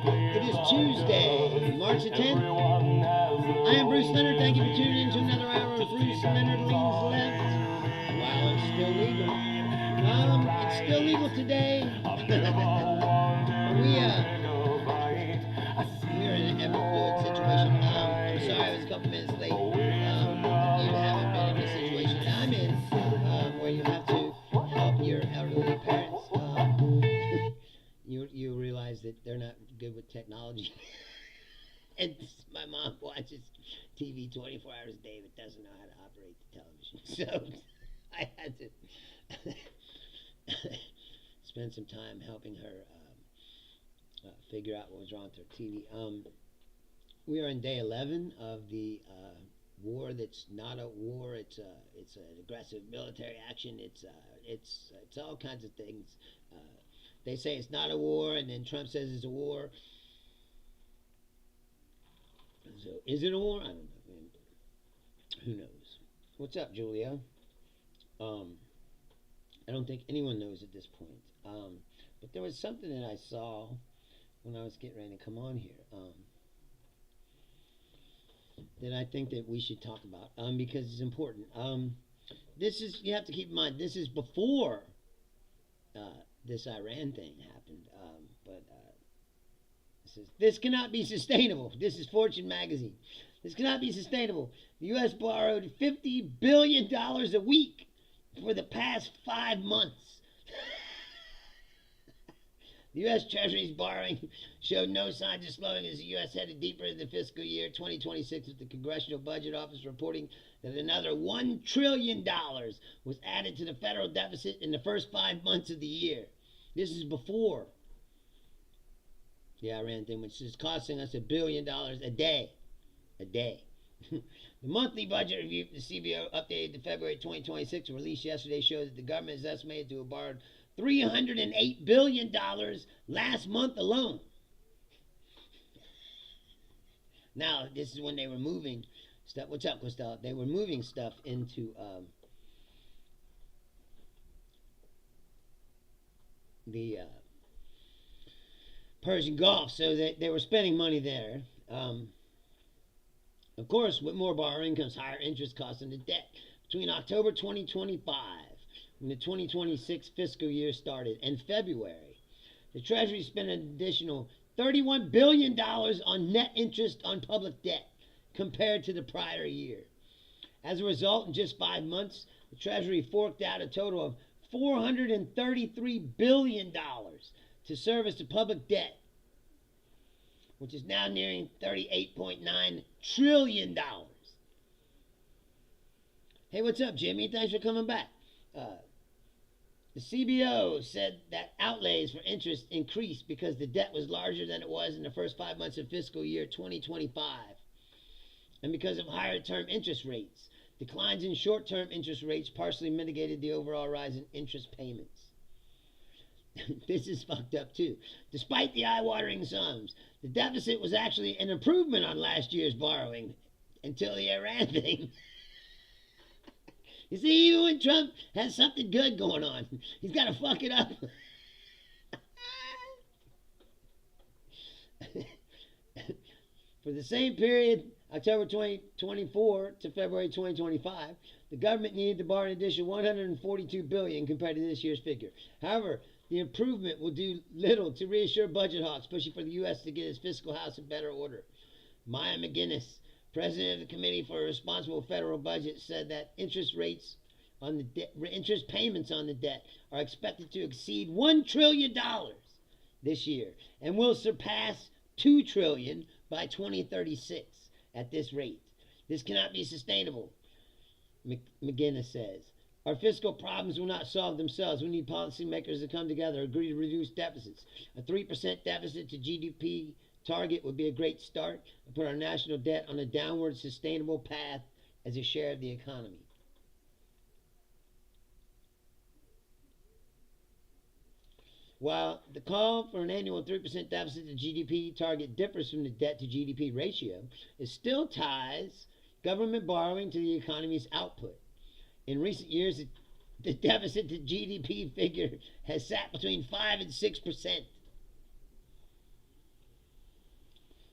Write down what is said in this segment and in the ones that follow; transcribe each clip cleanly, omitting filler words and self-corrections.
It is Tuesday, March the 10th. I am Bruce Leonard. Thank you for tuning in to another hour of Bruce Leonard Leans Left. While it's still legal. It's still legal today. We're in an ever-fluid situation. I'm sorry I was a couple minutes late. If you haven't been in the situation that I'm in, where you have to help your elderly parents, you realize that they're not good with technology. And my mom watches TV 24 hours a day but doesn't know how to operate the television. So I had to spend some time helping her figure out what was wrong with her TV. We are in day 11 of the war that's not a war. It's an aggressive military action. It's all kinds of things. They say it's not a war, and then Trump says it's a war. So is it a war? I don't know. I mean, who knows? What's up, Julio? I don't think anyone knows at this point. But there was something that I saw when I was getting ready to come on here that I think that we should talk about because it's important. This is, you have to keep in mind, this is before this Iran thing happened. But this cannot be sustainable. This is Fortune magazine. This cannot be sustainable. The U.S. borrowed $50 billion a week for the past 5 months. The U.S. Treasury's borrowing showed no signs of slowing as the U.S. headed deeper into the fiscal year 2026, with the Congressional Budget Office reporting that another $1 trillion was added to the federal deficit in the first 5 months of the year. This is before the Iran thing, which is costing us $1 billion a day. A day. The monthly budget review for the CBO, updated to February 2026, released yesterday, shows that the government is estimated to have borrowed $308 billion last month alone. Now, this is when they were moving stuff. What's up, Costello? They were moving stuff into the Persian Gulf, so they were spending money there. Of course, with more borrowing comes higher interest costs on the debt. Between October 2025, when the 2026 fiscal year started, and February, the Treasury spent an additional $31 billion on net interest on public debt compared to the prior year. As a result, in just 5 months, the Treasury forked out a total of $433 billion to service the public debt, which is now nearing $38.9 trillion. Hey, what's up, Jimmy? Thanks for coming back. The CBO said that outlays for interest increased because the debt was larger than it was in the first 5 months of fiscal year 2025, and because of higher term interest rates. Declines in short-term interest rates partially mitigated the overall rise in interest payments. This is fucked up too. Despite the eye-watering sums, the deficit was actually an improvement on last year's borrowing until the Iran thing. You see, even when Trump has something good going on, he's got to fuck it up. For the same period, October 2024 to February 2025, the government needed to borrow an additional $142 billion compared to this year's figure. However, the improvement will do little to reassure budget hawks pushing for the U.S. to get its fiscal house in better order. Maya McGinnis, president of the Committee for a Responsible Federal Budget, said that interest payments on the debt are expected to exceed $1 trillion this year and will surpass $2 trillion by 2036 at this rate. This cannot be sustainable, McGinnis says. Our fiscal problems will not solve themselves. We need policymakers to come together, agree to reduce deficits. A 3% deficit to GDP target would be a great start and put our national debt on a downward sustainable path as a share of the economy. While the call for an annual 3% deficit to GDP target differs from the debt to GDP ratio, it still ties government borrowing to the economy's output. In recent years, the deficit to GDP figure has sat between 5 and 6%.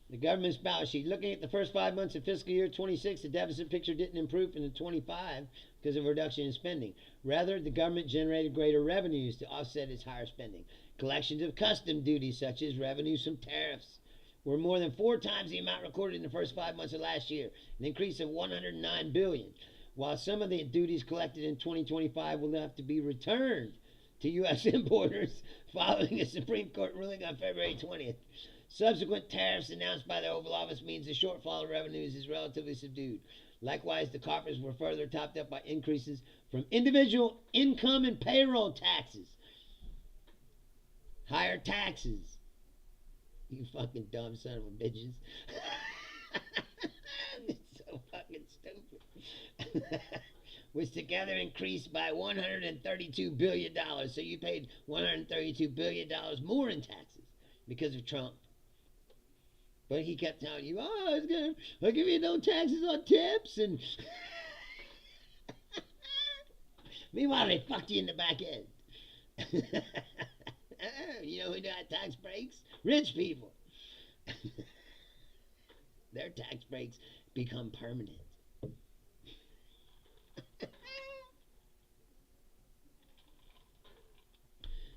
The government's balance sheet. Looking at the first 5 months of fiscal year 26, the deficit picture didn't improve in the 25 because of a reduction in spending. Rather, the government generated greater revenues to offset its higher spending. Collections of custom duties, such as revenues from tariffs, were more than 4 times the amount recorded in the first 5 months of last year, an increase of $109 billion. While some of the duties collected in 2025 will have to be returned to U.S. importers following a Supreme Court ruling on February 20th. Subsequent tariffs announced by the Oval Office means the shortfall of revenues is relatively subdued. Likewise, the coffers were further topped up by increases from individual income and payroll taxes. Higher taxes. You fucking dumb son of a bitches. It's so fucking stupid. Which together increased by $132 billion. So you paid $132 billion more in taxes because of Trump. But he kept telling you, I'll give you no taxes on tips. And meanwhile, they fucked you in the back end. You know who got tax breaks? Rich people. Their tax breaks become permanent.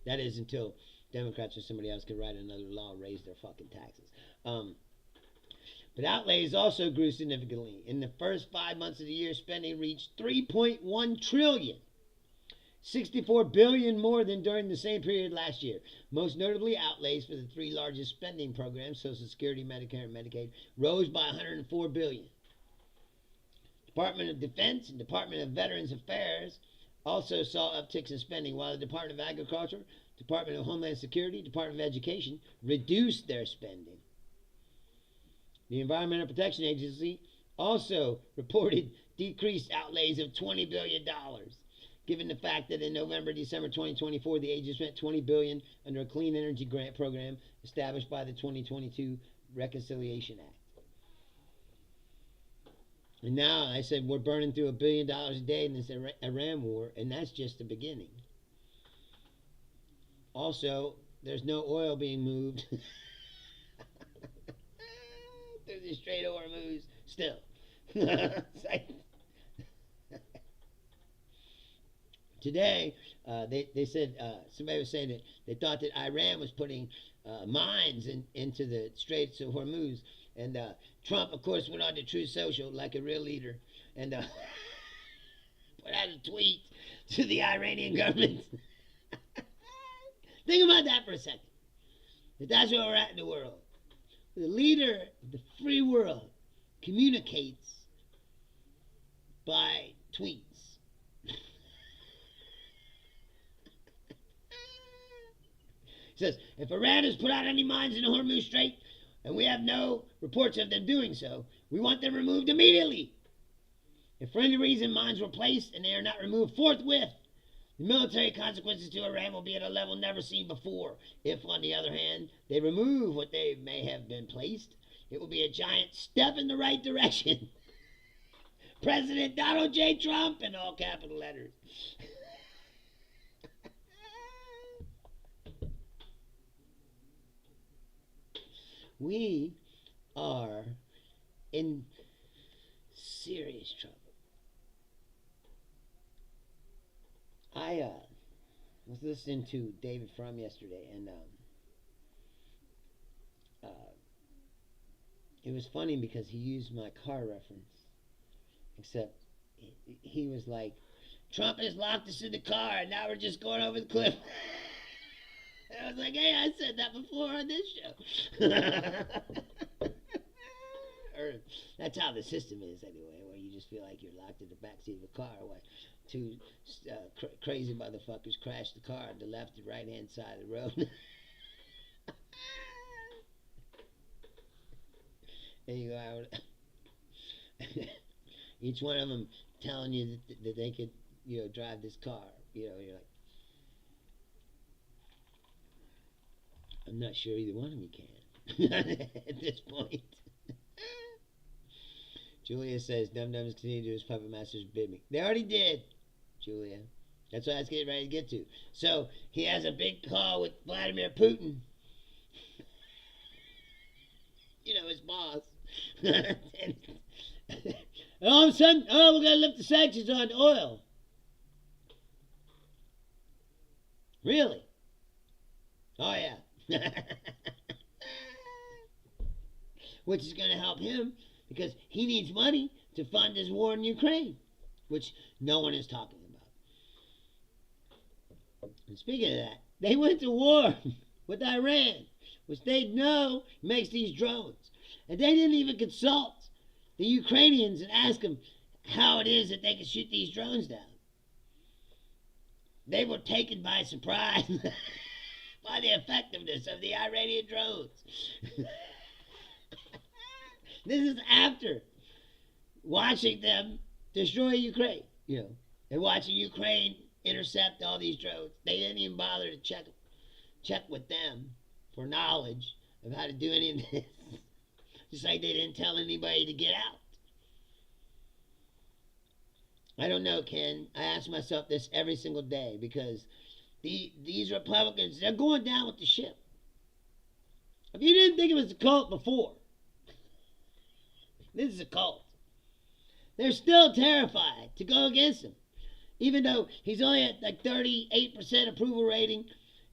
That is until Democrats or somebody else can write another law and raise their fucking taxes. But outlays also grew significantly. In the first 5 months of the year, spending reached $3.1 trillion, $64 billion more than during the same period last year. Most notably, outlays for the 3 largest spending programs, Social Security, Medicare, and Medicaid, rose by $104 billion. Department of Defense and Department of Veterans Affairs also saw upticks in spending, while the Department of Agriculture, Department of Homeland Security, Department of Education reduced their spending. The Environmental Protection Agency also reported decreased outlays of $20 billion, given the fact that in November, December 2024, the agency spent $20 billion under a clean energy grant program established by the 2022 Reconciliation Act. And now I said we're burning through $1 billion a day in this Iran war, and that's just the beginning. Also, there's no oil being moved through the Strait of Hormuz still. Today, they said, somebody was saying that they thought that Iran was putting mines into the Straits of Hormuz. And Trump, of course, went on to Truth Social like a real leader and put out a tweet to the Iranian government. Think about that for a second. That's where we're at in the world. The leader of the free world communicates by tweets. He says, if Iran has put out any mines in the Hormuz Strait, and we have no reports of them doing so, we want them removed immediately. If for any reason mines were placed and they are not removed forthwith, the military consequences to Iran will be at a level never seen before. If, on the other hand, they remove what they may have been placed, it will be a giant step in the right direction. President Donald J. Trump in all capital letters. We are in serious trouble. I was listening to David Frum yesterday, and it was funny because he used my car reference, except he was like, Trump has locked us in the car, and now we're just going over the cliff. I was like, hey, I said that before on this show. Or that's how the system is anyway, where you just feel like you're locked in the backseat of a car while 2 crazy motherfuckers crash the car on the left and right hand side of the road. And you go out. Each one of them telling you that they could, drive this car. You're like, I'm not sure either one of you can at this point. Julia says, Dum-Dums continue to do his puppet master's bidding. They already did, Julia. That's what I was getting ready to get to. So, he has a big call with Vladimir Putin. His boss. And all of a sudden, oh, we're going to lift the sanctions on oil. Really? Oh, yeah. Which is going to help him because he needs money to fund his war in Ukraine, which no one is talking about. And speaking of that, they went to war with Iran, which they know makes these drones. And they didn't even consult the Ukrainians and ask them how it is that they can shoot these drones down. They were taken by surprise by the effectiveness of the Iranian drones. This is after watching them destroy Ukraine, and watching Ukraine intercept all these drones. They didn't even bother to check with them for knowledge of how to do any of this. Just like they didn't tell anybody to get out. I don't know, Ken. I ask myself this every single day because these Republicans, they're going down with the ship. If you didn't think it was a cult before, this is a cult. They're still terrified to go against him. Even though he's only at like 38% approval rating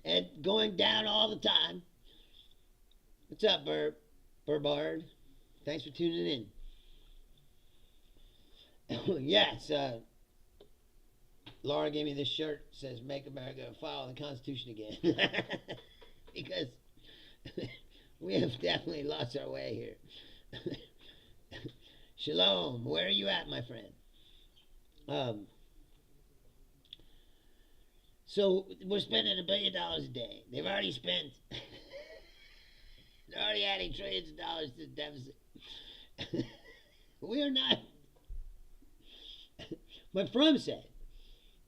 and going down all the time. What's up, Burbard? Thanks for tuning in. Yes, Laura gave me this shirt. It says, "Make America follow the Constitution again." Because we have definitely lost our way here. Shalom, where are you at, my friend? So we're spending $1 billion a day. They've already spent. They're already adding trillions of dollars to the deficit. We are not. But Frum said,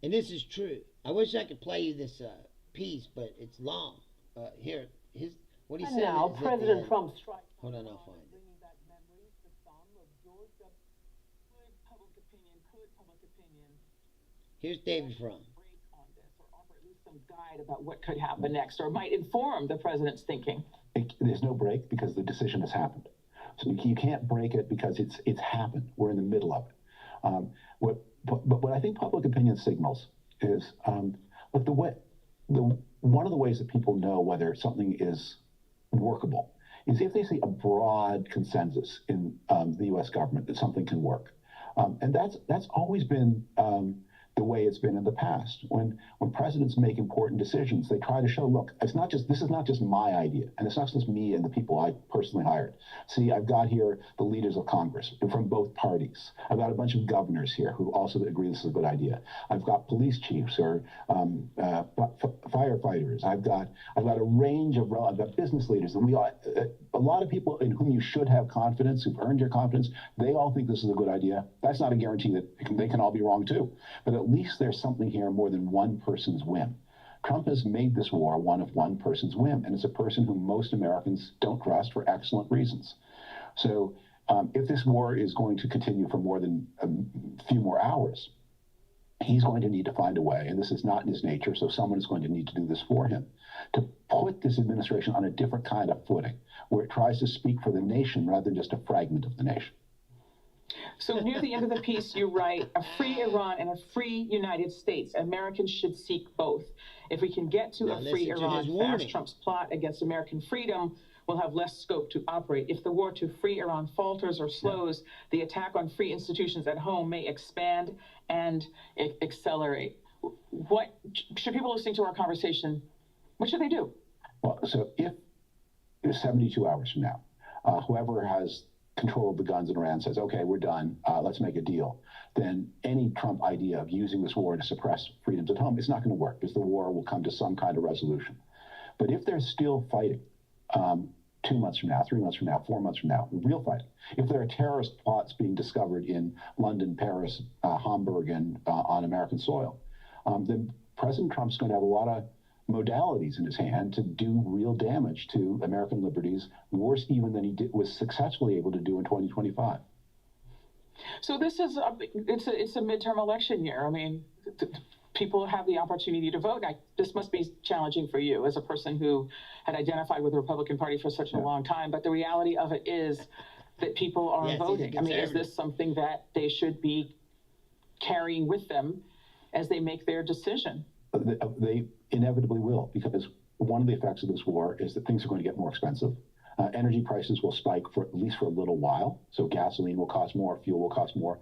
and this is true. I wish I could play you this piece, but it's long. Here, what he said. Now, President Trump strikes. Hold on, I'll find it. Here's David Frum. Some guide about what could happen next, or might inform the president's thinking. There's no break because the decision has happened. So you can't break it because it's happened. We're in the middle of it. What I think public opinion signals is, look, one of the ways that people know whether something is workable is if they see a broad consensus in the U.S. government that something can work, and that's always been the way it's been in the past. When presidents make important decisions, they try to show, look, this is not just my idea, and it's not just me and the people I personally hired. See, I've got here the leaders of Congress from both parties. I've got a bunch of governors here who also agree this is a good idea. I've got police chiefs or firefighters. I've got a range of, I've got business leaders, and a lot of people in whom you should have confidence, who've earned your confidence, they all think this is a good idea. That's not a guarantee that they can all be wrong too, but at least there's something here more than one person's whim. Trump has made this war one person's whim, and it's a person who most Americans don't trust for excellent reasons. So if this war is going to continue for more than a few more hours, he's going to need to find a way, and this is not in his nature, so someone is going to need to do this for him, to put this administration on a different kind of footing, where it tries to speak for the nation rather than just a fragment of the nation. So near the end of the piece, you write, a free Iran and a free United States. Americans should seek both. If we can get to a free Iran fast, Trump's plot against American freedom will have less scope to operate. If the war to free Iran falters or slows, the attack on free institutions at home may expand and accelerate. What should people listening to our conversation, what should they do? Well, so if 72 hours from now, whoever has control of the guns in Iran says, okay, we're done, let's make a deal, then any Trump idea of using this war to suppress freedoms at home is not going to work, because the war will come to some kind of resolution. But if they're still fighting 2 months from now, 3 months from now, 4 months from now, real fighting, if there are terrorist plots being discovered in London, Paris, Hamburg, and on American soil, then President Trump's going to have a lot of modalities in his hand to do real damage to American liberties, worse even than he was successfully able to do in 2025. So this is it's a midterm election year. I mean, people have the opportunity to vote. This must be challenging for you as a person who had identified with the Republican Party for such a long time. But the reality of it is that people are voting. I mean, is this something that they should be carrying with them as they make their decision? They inevitably will, because one of the effects of this war is that things are going to get more expensive. Energy prices will spike for at least for a little while. So gasoline will cost more, fuel will cost more.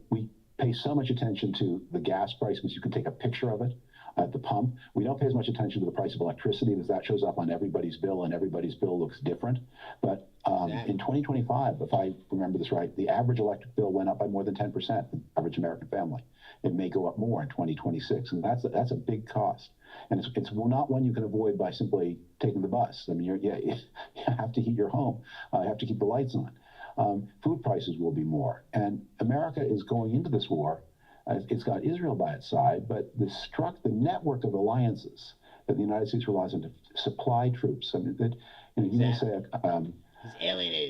We pay so much attention to the gas price because you can take a picture of it at the pump. We don't pay as much attention to the price of electricity because that shows up on everybody's bill, and everybody's bill looks different. But in 2025, if I remember this right, the average electric bill went up by more than 10%, the average American family. It may go up more in 2026, and that's a big cost. And it's not one you can avoid by simply taking the bus. I mean, you have to heat your home. You have to keep the lights on. Food prices will be more. And America is going into this war. It's got Israel by its side, but the network of alliances that the United States relies on to supply troops. I mean, you may say,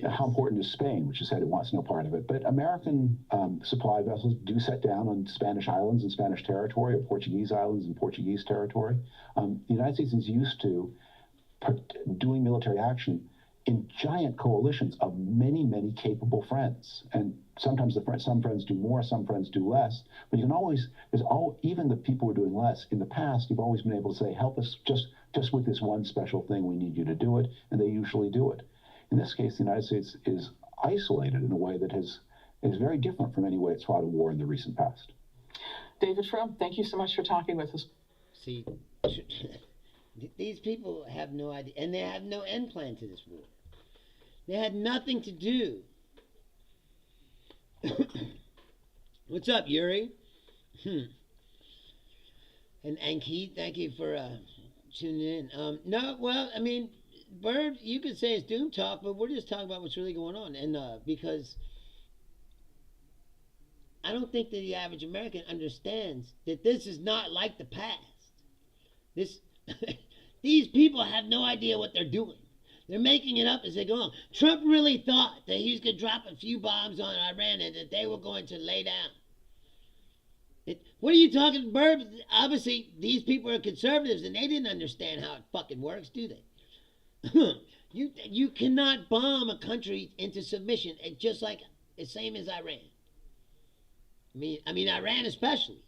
how important is Spain, which has said it wants no part of it. But American supply vessels do set down on Spanish islands and Spanish territory, or Portuguese islands and Portuguese territory. The United States is used to doing military action in giant coalitions of many, many capable friends. And sometimes some friends do more, some friends do less. But you can always, even the people who are doing less, in the past, you've always been able to say, help us just with this one special thing, we need you to do it. And they usually do it. In this case, the United States is isolated in a way that is very different from any way it's fought a war in the recent past. David Frum, thank you so much for talking with us. See, these people have no idea, and they have no end plan to this war. They had nothing to do. What's up, Yuri? And Keith, thank you for tuning in. No, well, I mean, Bird, you could say it's doom talk, but we're just talking about what's really going on. And because I don't think that the average American understands that this is not like the past. These people have no idea what they're doing. They're making it up as they go along. Trump really thought that he was going to drop a few bombs on Iran and that they were going to lay down. What are you talking, Bird? Obviously, these people are conservatives and they didn't understand how it fucking works, do they? You cannot bomb a country into submission, just like the same as Iran. I mean Iran especially.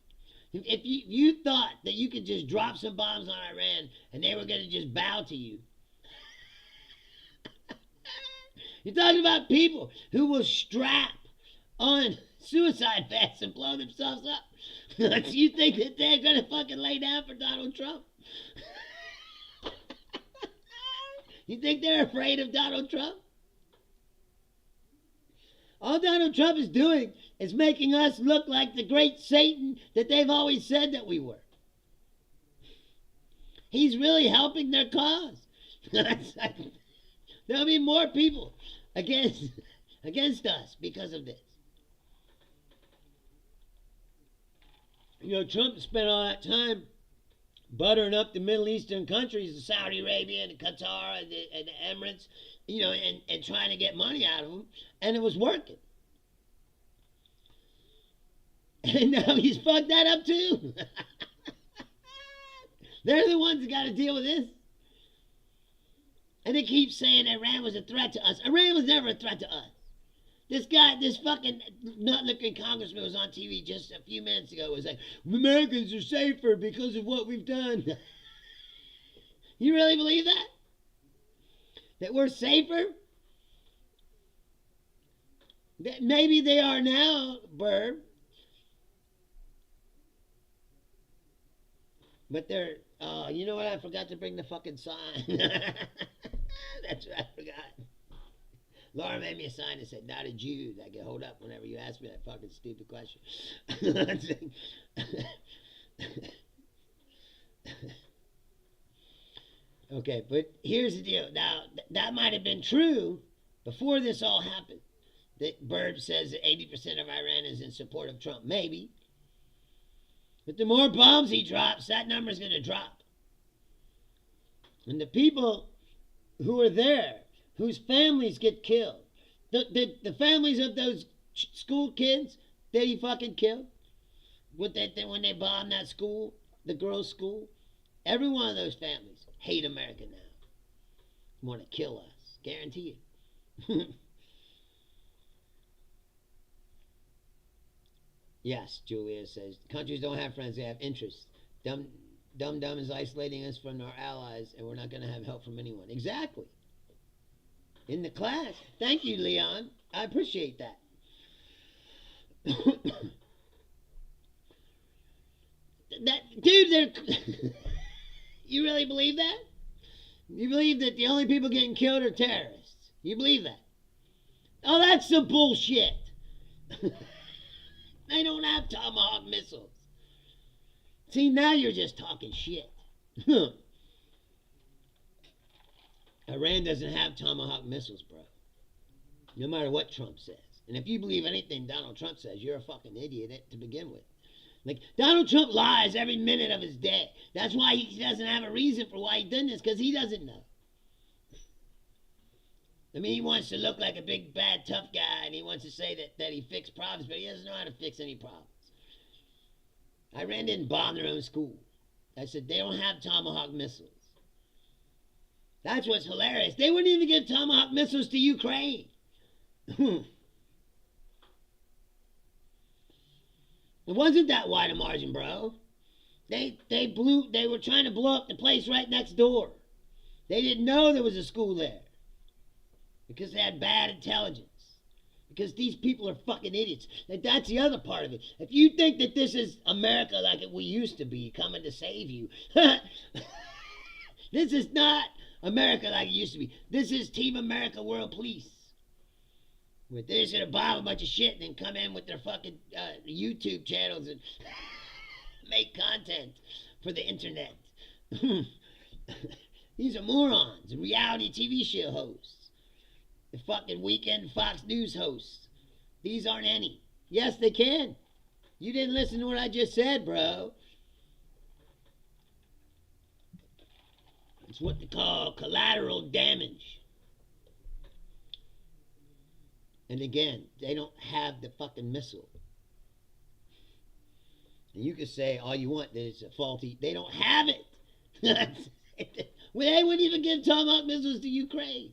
If you thought that you could just drop some bombs on Iran and they were going to just bow to you. You're talking about people who will strap on suicide vests and blow themselves up. You think that they're going to fucking lay down for Donald Trump? You think they're afraid of Donald Trump? All Donald Trump is doing is making us look like the great Satan that they've always said that we were. He's really helping their cause. There'll be more people against us because of this. You know, Trump spent all that time buttering up the Middle Eastern countries, the Saudi Arabia and the Qatar and the Emirates, you know, and trying to get money out of them, and it was working. And now he's fucked that up too. They're the ones that got to deal with this. And they keep saying Iran was a threat to us. Iran was never a threat to us. This fucking nut-looking congressman was on TV just a few minutes ago. Was like, Americans are safer because of what we've done. You really believe that? That we're safer? That maybe they are now, Burb. But they're, you know what? I forgot to bring the fucking sign. That's what I forgot. Laura made me a sign that said, not a Jew. I can hold up whenever you ask me that fucking stupid question. Okay, but here's the deal. Now, that might have been true before this all happened. That Bird says that 80% of Iran is in support of Trump. Maybe. But the more bombs he drops, that number's going to drop. And the people who are there, whose families get killed, the families of those school kids that he fucking killed, what they think when they bombed that school, the girls' school? Every one of those families hate America now. Want to kill us. Guarantee it. Yes, Julia says, countries don't have friends, they have interests. Dumb is isolating us from our allies, and we're not going to have help from anyone. Exactly. In the class. Thank you, Leon. I appreciate that. Dude, you really believe that? You believe that the only people getting killed are terrorists? You believe that? Oh, that's some bullshit. They don't have Tomahawk missiles. See, now you're just talking shit. Iran doesn't have Tomahawk missiles, bro. No matter what Trump says. And if you believe anything Donald Trump says, you're a fucking idiot to begin with. Like, Donald Trump lies every minute of his day. That's why he doesn't have a reason for why he's done this, because he doesn't know. I mean, he wants to look like a big, bad, tough guy, and he wants to say that he fixed problems, but he doesn't know how to fix any problems. Iran didn't bomb their own school. I said, they don't have Tomahawk missiles. That's what's hilarious. They wouldn't even give Tomahawk missiles to Ukraine. It wasn't that wide a margin, bro. They were trying to blow up the place right next door. They didn't know there was a school there. Because they had bad intelligence. Because these people are fucking idiots. Like, that's the other part of it. If you think that this is America like we used to be, coming to save you, this is not America like it used to be. This is Team America World Police. Where they're just gonna bomb a bunch of shit and then come in with their fucking YouTube channels and make content for the internet. These are morons, reality TV show hosts. The fucking weekend Fox News hosts. These aren't any. Yes, they can. You didn't listen to what I just said, bro. It's what they call collateral damage. And again, they don't have the fucking missile. And you can say all you want that it's a faulty. They don't have it. Well, they wouldn't even give Tomahawk missiles to Ukraine.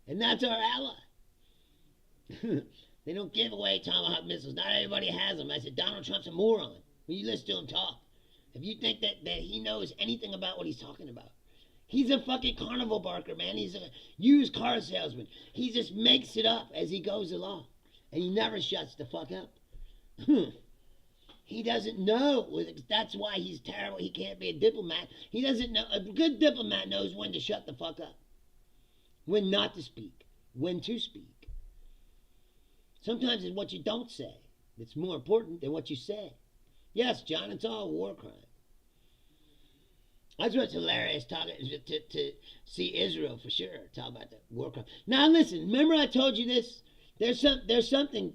And that's our ally. They don't give away Tomahawk missiles. Not everybody has them. I said, Donald Trump's a moron. When you listen to him talk. If you think that he knows anything about what he's talking about. He's a fucking carnival barker, man. He's a used car salesman. He just makes it up as he goes along. And he never shuts the fuck up. He doesn't know. That's why he's terrible. He can't be a diplomat. He doesn't know. A good diplomat knows when to shut the fuck up. When not to speak. When to speak. Sometimes it's what you don't say that's more important than what you say. Yes, John, it's all a war crime. That's what's hilarious, talking to see Israel for sure. Talk about the war crime. Now listen, remember I told you this? There's something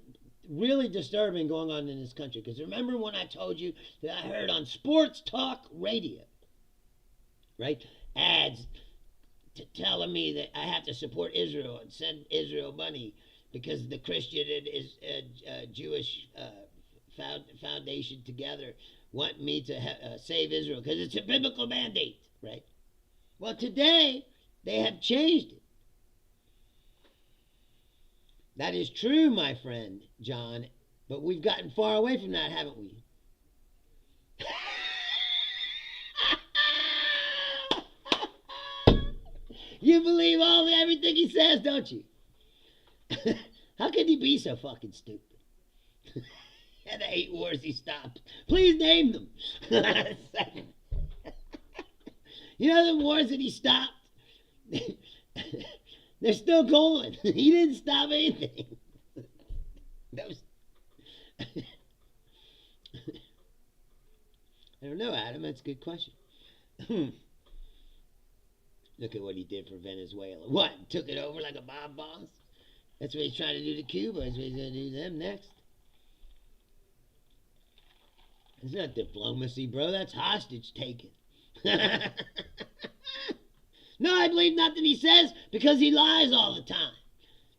really disturbing going on in this country. Because remember when I told you that I heard on sports talk radio, right? Ads telling me that I have to support Israel and send Israel money because the Christian and Jewish foundation together want me to save Israel because it's a biblical mandate, right? Well, today they have changed it. That is true, my friend John, but we've gotten far away from that, haven't we? You believe everything he says, don't you? How can he be so fucking stupid? And the 8 wars he stopped. Please name them. You know the wars that he stopped? They're still going. He didn't stop anything. That was... I don't know, Adam. That's a good question. Look at what he did for Venezuela. What? Took it over like a mob boss? That's what he's trying to do to Cuba. That's what he's going to do to them next. It's not diplomacy, bro. That's hostage taking. No, I believe nothing he says because he lies all the time.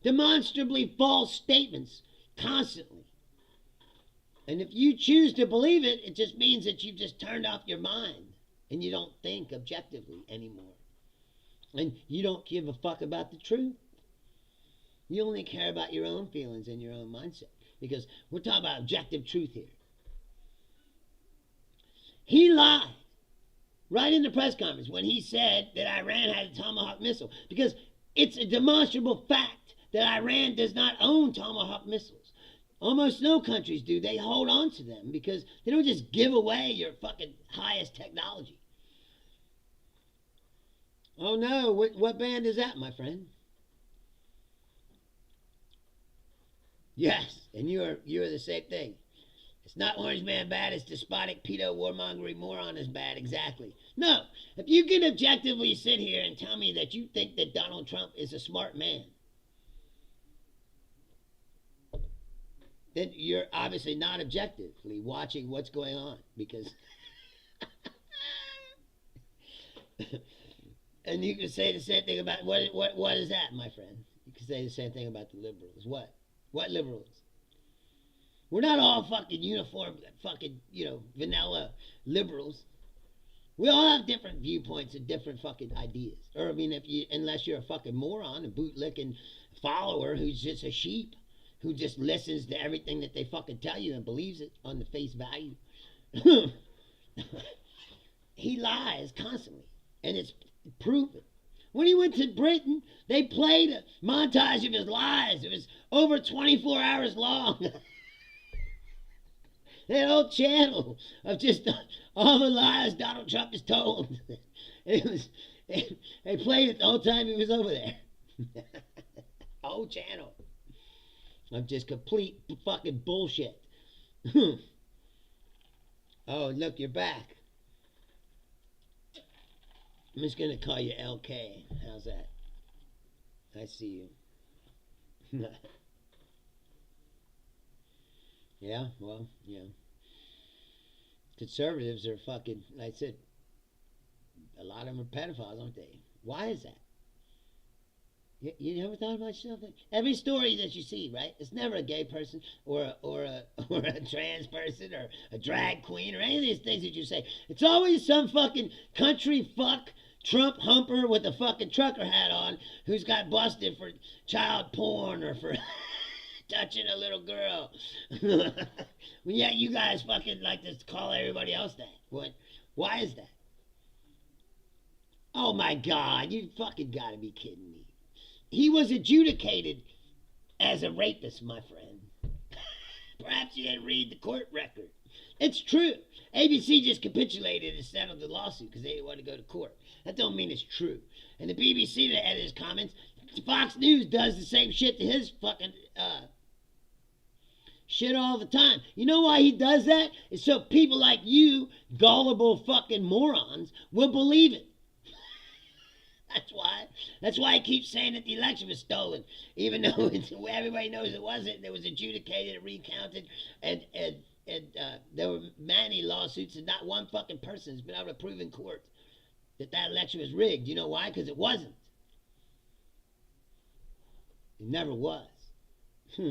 Demonstrably false statements constantly. And if you choose to believe it, it just means that you've just turned off your mind and you don't think objectively anymore. And you don't give a fuck about the truth. You only care about your own feelings and your own mindset. Because we're talking about objective truth here. He lied right in the press conference when he said that Iran had a Tomahawk missile. Because it's a demonstrable fact that Iran does not own Tomahawk missiles. Almost no countries do. They hold on to them because they don't just give away your fucking highest technology. Oh no, what band is that, my friend? Yes, and you're the same thing. It's not Orange Man bad, it's despotic, pedo, warmongering moron is bad, exactly. No, if you can objectively sit here and tell me that you think that Donald Trump is a smart man, then you're obviously not objectively watching what's going on, because and you can say the same thing about what is that, my friend? You can say the same thing about the liberals. What liberals? We're not all fucking uniform, fucking, vanilla liberals. We all have different viewpoints and different fucking ideas. Or, I mean, unless you're a fucking moron, a bootlicking follower who's just a sheep, who just listens to everything that they fucking tell you and believes it on the face value. He lies constantly, and it's proven. When he went to Britain, they played a montage of his lies. It was over 24 hours long. That whole channel of just all the lies Donald Trump has told. They played it the whole time he was over there. The whole channel of just complete fucking bullshit. Oh, look, you're back. I'm just going to call you LK. How's that? I see you. Yeah, well, conservatives are fucking, like I said, a lot of them are pedophiles, aren't they? Why is that? You never thought about yourself? Every story that you see, right? It's never a gay person or a trans person or a drag queen or any of these things that you say. It's always some fucking country fuck Trump humper with a fucking trucker hat on who's got busted for child porn or for touching a little girl. Yeah, you guys fucking like to call everybody else that. What? Why is that? Oh my God, you fucking gotta be kidding me. He was adjudicated as a rapist, my friend. Perhaps you didn't read the court record. It's true. ABC just capitulated and settled the lawsuit because they didn't want to go to court. That don't mean it's true. And the BBC that had his comments, Fox News does the same shit to his fucking shit all the time. You know why he does that? It's so people like you, gullible fucking morons, will believe it. That's why I keep saying that the election was stolen, even though everybody knows it wasn't. It was adjudicated and recounted, and there were many lawsuits, and not one fucking person has been able to prove in court that election was rigged. You know why? Because it wasn't. It never was. I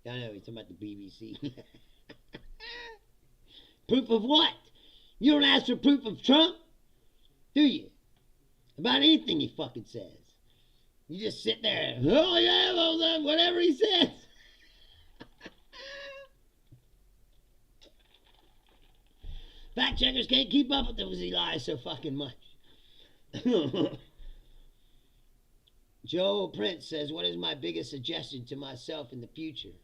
know he's talking about the BBC. Proof of what? You don't ask for proof of Trump, do you? About anything he fucking says. You just sit there, oh yeah, well, whatever he says. Fact checkers can't keep up with him because he lies so fucking much. Joel Prince says, what is my biggest suggestion to myself in the future?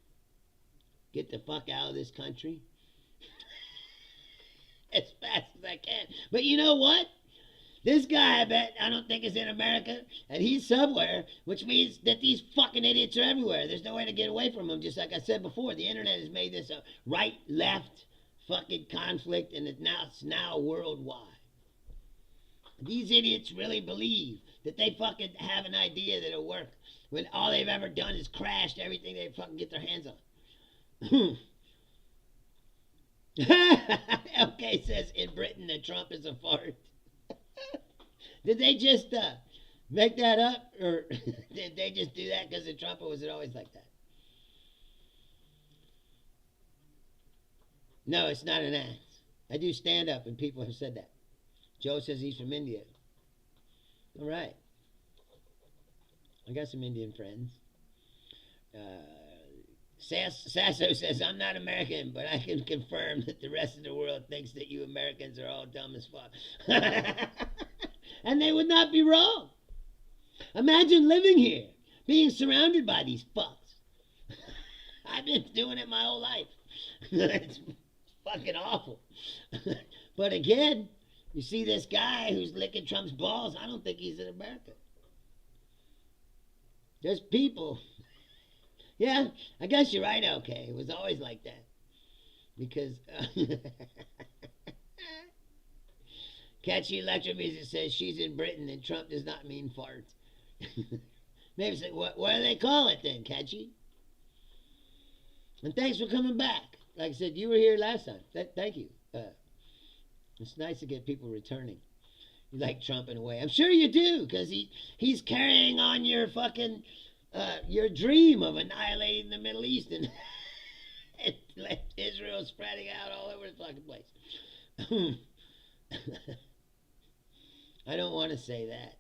Get the fuck out of this country as fast as I can. But you know what? This guy, I don't think is in America, and he's somewhere, which means that these fucking idiots are everywhere. There's no way to get away from them. Just like I said before, the internet has made this a right-left fucking conflict, and it's now worldwide. These idiots really believe that they fucking have an idea that it'll work, when all they've ever done is crashed everything they fucking get their hands on. Okay, says in Britain that Trump is a fart. Did they just make that up, or did they just do that because of Trump, or was it always like that? No, it's not an act. I do stand up, and people have said that. Joe says he's from India. All right. I got some Indian friends. Sasso says, I'm not American, but I can confirm that the rest of the world thinks that you Americans are all dumb as fuck. And they would not be wrong. Imagine living here, being surrounded by these fucks. I've been doing it my whole life. It's fucking awful. But again, you see this guy who's licking Trump's balls, I don't think he's in America. There's people. Yeah, I guess you're right, okay. It was always like that. Because Catchy Electro Music says she's in Britain and Trump does not mean fart. Maybe say, what do they call it then, Catchy? And thanks for coming back. Like I said, you were here last time. Thank you. It's nice to get people returning. You like Trump in a way. I'm sure you do, because he's carrying on your fucking your dream of annihilating the Middle East and let Israel spreading out all over the fucking place. I don't want to say that.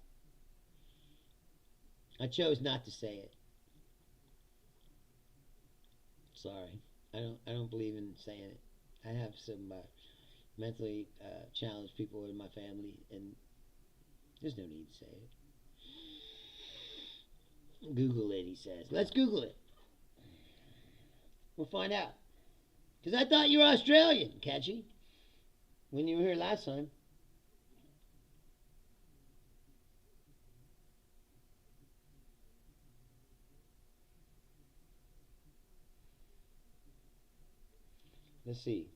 I chose not to say it. Sorry. I don't believe in saying it. I have some mentally challenged people in my family, and there's no need to say it. Google it, he says. Let's Google it. We'll find out. Because I thought you were Australian, Catchy, when you were here last time. Let's see.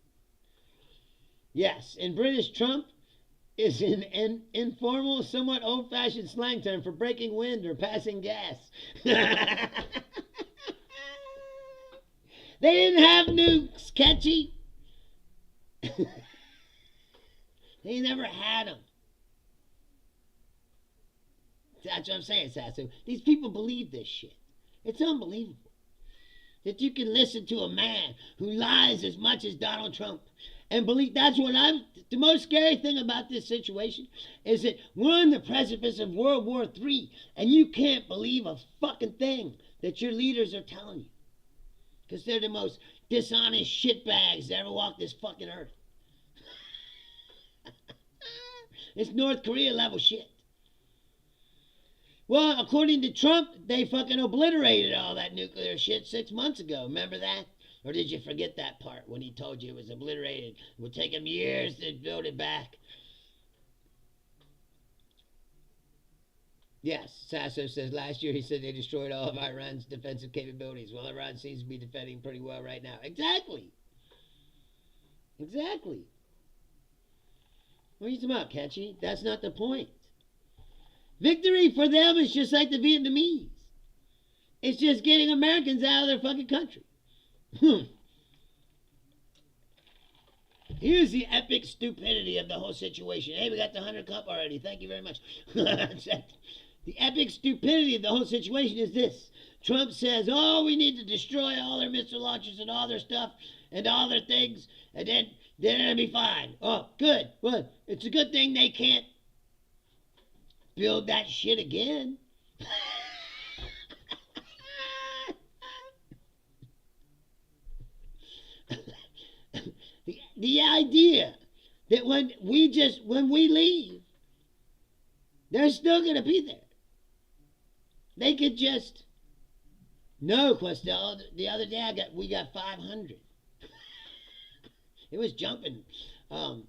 Yes, in British, Trump is an informal, somewhat old-fashioned slang term for breaking wind or passing gas. They didn't have nukes, Catchy. They never had them. That's what I'm saying, Sasso. These people believe this shit. It's unbelievable that you can listen to a man who lies as much as Donald Trump and believe. That's what the most scary thing about this situation is that we're on the precipice of World War III and you can't believe a fucking thing that your leaders are telling you, because they're the most dishonest shitbags that ever walked this fucking earth. It's North Korea level shit. Well, according to Trump, they fucking obliterated all that nuclear shit 6 months ago. Remember that? Or did you forget that part when he told you it was obliterated? It would take him years to build it back. Yes, Sasso says last year he said they destroyed all of Iran's defensive capabilities. Well, Iran seems to be defending pretty well right now. Exactly. Exactly. What are you talking about, Catchy? That's not the point. Victory for them is just like the Vietnamese. It's just getting Americans out of their fucking country. Here's the epic stupidity of the whole situation. Hey, we got the 100 Cup already. Thank you very much. The epic stupidity of the whole situation is this. Trump says, oh, we need to destroy all their missile launchers and all their stuff and all their things, and then it'll be fine. Oh, good. Well, it's a good thing they can't build that shit again. The idea that when we leave, they're still going to be there. They could just, no, Questel, the other day we got 500. It was jumping. I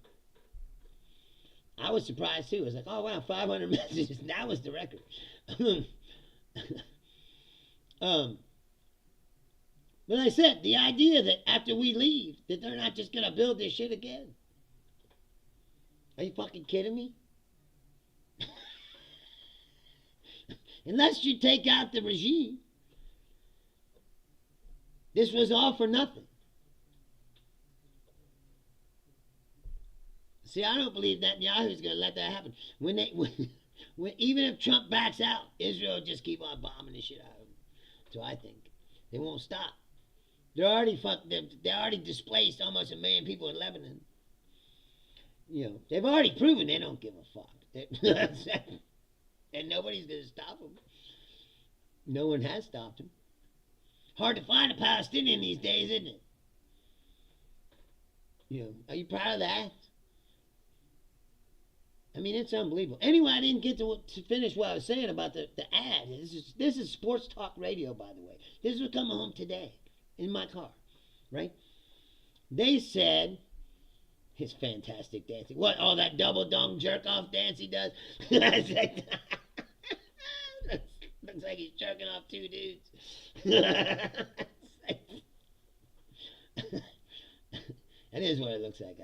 was surprised too. I was like, oh wow, 500 messages. That was the record. But I said, the idea that after we leave, that they're not just going to build this shit again. Are you fucking kidding me? Unless you take out the regime, this was all for nothing. See, I don't believe Netanyahu's going to let that happen. When even if Trump backs out, Israel will just keep on bombing the shit out of them. So I think they won't stop. They're already they already displaced almost 1 million people in Lebanon. You know, they've already proven they don't give a fuck. And nobody's going to stop them. No one has stopped them. Hard to find a Palestinian these days, isn't it? You know, are you proud of that? I mean, it's unbelievable. Anyway, I didn't get to finish what I was saying about the ad. This is sports talk radio, by the way. This was coming home today in my car, right? They said, his fantastic dancing. What, all that double dong jerk off dance he does? Looks like he's jerking off two dudes. That is what it looks like.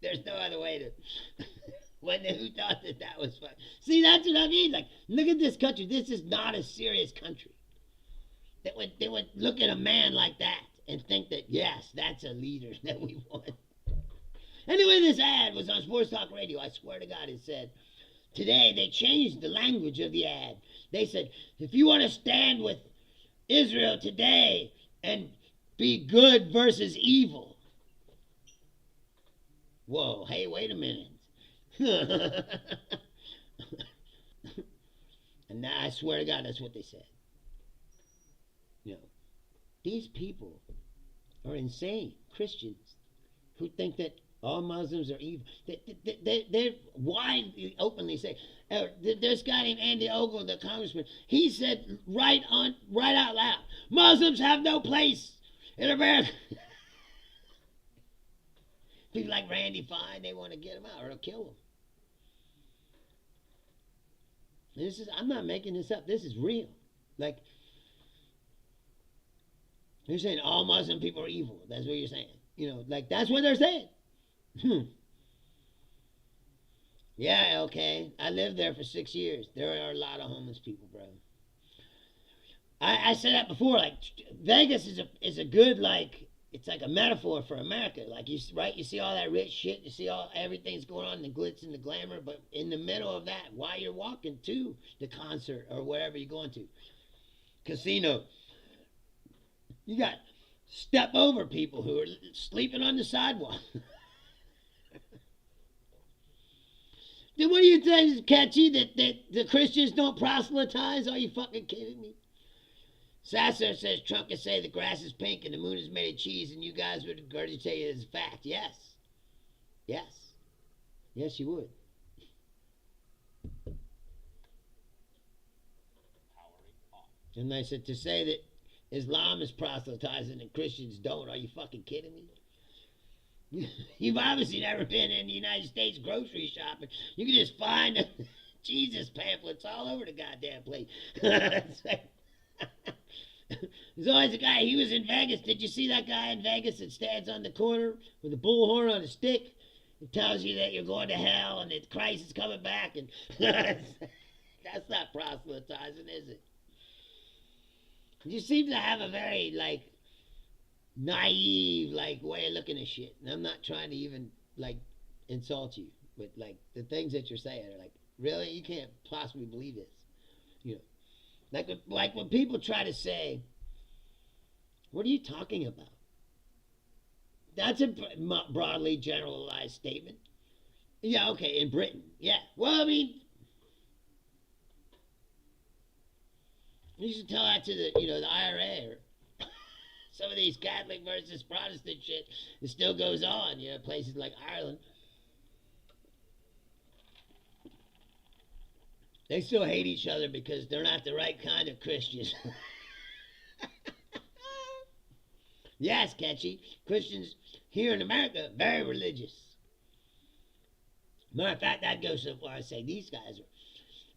There's no other way to. Who thought that was fun? See, that's what I mean. Like, look at this country. This is not a serious country. They would look at a man like that and think that, yes, that's a leader that we want. Anyway, this ad was on Sports Talk Radio. I swear to God, it said, today they changed the language of the ad. They said, if you want to stand with Israel today and be good versus evil. Whoa, hey, wait a minute. And now I swear to God, that's what they said. You know, these people are insane Christians who think that all Muslims are evil. They're widely, openly say. There's a guy named Andy Ogle, the congressman. He said right out loud, Muslims have no place in America. People like Randy Fine, they want to get him out or they'll kill him. I'm not making this up. This is real. Like, you're saying all Muslim people are evil. That's what you're saying. You know, like, that's what they're saying. Yeah, okay. I lived there for 6 years. There are a lot of homeless people, bro. I said that before. Like, Vegas is a good, like, it's like a metaphor for America. Like, you see all that rich shit. You see everything's going on, the glitz and the glamour. But in the middle of that, while you're walking to the concert or wherever you're going to, casino, you got step over people who are sleeping on the sidewalk. Then what do you think is catchy that the Christians don't proselytize? Are you fucking kidding me? Sasser says Trump can say the grass is pink and the moon is made of cheese, and you guys would regurgitate it as a fact. Yes. Yes. Yes, you would. And I said, to say that Islam is proselytizing and Christians don't, are you fucking kidding me? You've obviously never been in the United States grocery shopping. You can just find Jesus pamphlets all over the goddamn place. There's always a guy, he was in Vegas. Did you see that guy in Vegas that stands on the corner with a bullhorn on a stick? It tells you that you're going to hell and that Christ is coming back. And that's not proselytizing, is it? You seem to have a very, like, naive, like, way of looking at shit. And I'm not trying to even, like, insult you. But, like, the things that you're saying are like, really? You can't possibly believe this. You know. Like when people try to say, what are you talking about? That's a broadly generalized statement. Yeah, okay, in Britain. Yeah. Well, I mean, you should tell that to the IRA or some of these Catholic versus Protestant shit. It still goes on, places like Ireland. They still hate each other because they're not the right kind of Christians. Yes, catchy. Christians here in America, very religious. Matter of fact, I'd go so far as to say these guys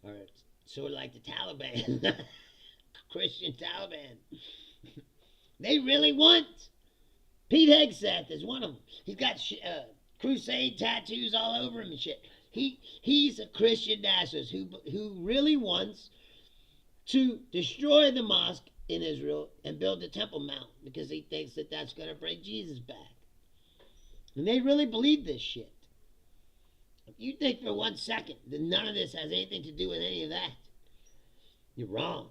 are sort of like the Taliban. Christian Taliban. They really want. Pete Hegseth is one of them. He's got crusade tattoos all over him and shit. He's a Christian nationalist who really wants to destroy the mosque in Israel and build the Temple Mount because he thinks that that's going to bring Jesus back. And they really believe this shit. If you think for 1 second that none of this has anything to do with any of that, you're wrong.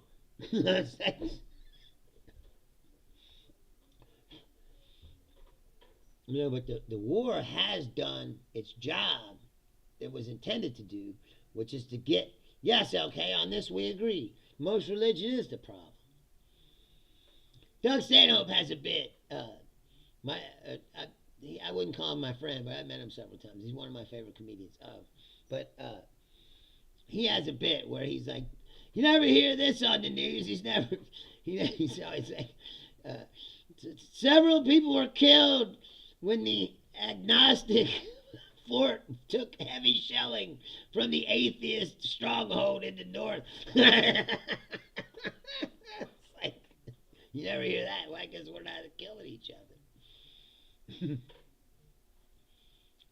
But the war has done its job it was intended to do, which is to get, yes, okay, on this we agree. Most religion is the problem. Doug Stanhope has a bit. I wouldn't call him my friend, but I met him several times. He's one of my favorite comedians. But he has a bit where he's like, you never hear this on the news. He's always like, several people were killed when the agnostic fort took heavy shelling from the atheist stronghold in the north. It's like, you never hear that. Why? Because we're not killing each other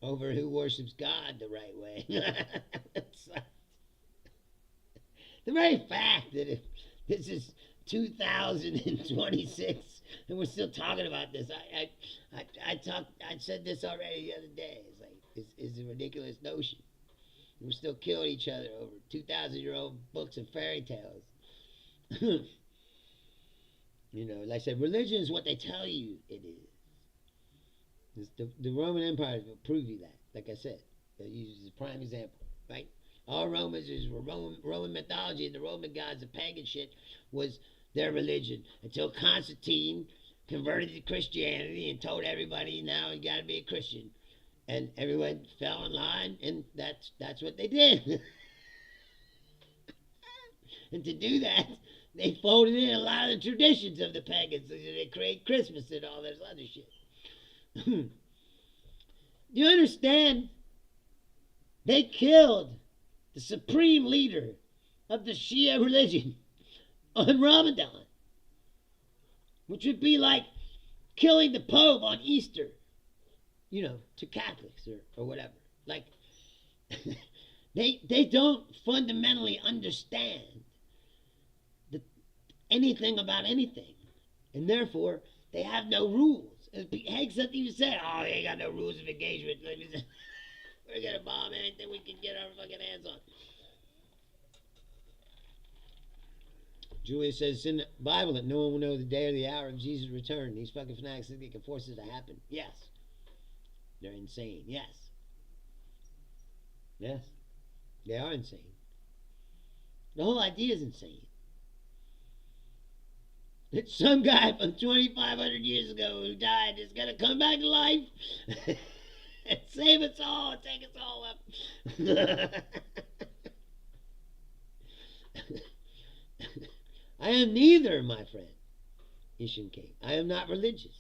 over who worships God the right way. It's like, the very fact that this is 2026 and we're still talking about this. I said this already the other day. It's like it's a ridiculous notion. We're still killing each other over 2,000-year-old books and fairy tales. Like I said, religion is what they tell you it is. The Roman Empire will prove you that. Like I said, they'll use as a prime example, right? All Romans were Roman mythology, and the Roman gods, the pagan shit, was their religion until Constantine converted to Christianity and told everybody now you got to be a Christian, and everyone fell in line, and that's what they did. And to do that, they folded in a lot of the traditions of the pagans, so they create Christmas and all this other shit. You understand? They killed the supreme leader of the Shia religion on Ramadan, which would be like killing the Pope on Easter, to Catholics or whatever. Like, they don't fundamentally understand anything about anything, and therefore they have no rules. Hank something even said, "Oh, they ain't got no rules of engagement. We're gonna bomb anything we can get our fucking hands on." Julia says it's in the Bible that no one will know the day or the hour of Jesus' return. These fucking fanatics think they can force it to happen. Yes. They're insane. Yes. Yes. They are insane. The whole idea is insane. That some guy from 2,500 years ago who died is going to come back to life and save us all and take us all up. I am neither, my friend, Ishan King. I am not religious.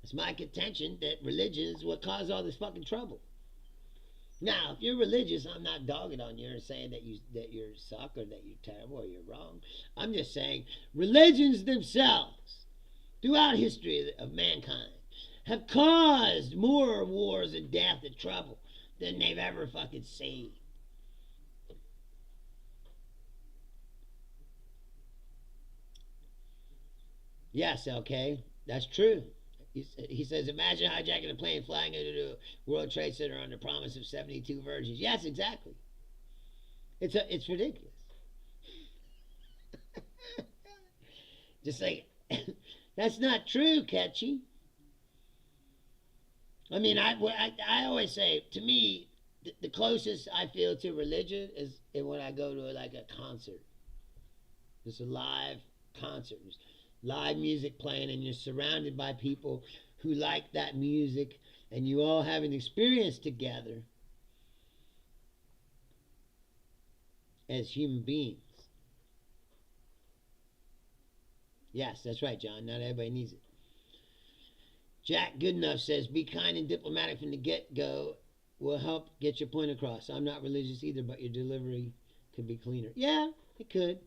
It's my contention that religion is what caused all this fucking trouble. Now, if you're religious, I'm not dogging on you or saying that you suck or that you're terrible or you're wrong. I'm just saying religions themselves, throughout history of mankind, have caused more wars and death and trouble than they've ever fucking seen. Yes, okay, that's true. He says, imagine hijacking a plane flying into the World Trade Center on the promise of 72 virgins. Yes, exactly. It's ridiculous. Just like, that's not true, Ketchy. I mean, I always say, to me, the closest I feel to religion is when I go to like a concert. It's a live concert. There's live music playing, and you're surrounded by people who like that music, and you all have an experience together as human beings. Yes, that's right, John. Not everybody needs it. Jack Goodenough says, be kind and diplomatic from the get-go will help get your point across. I'm not religious either, but your delivery could be cleaner. Yeah, it could.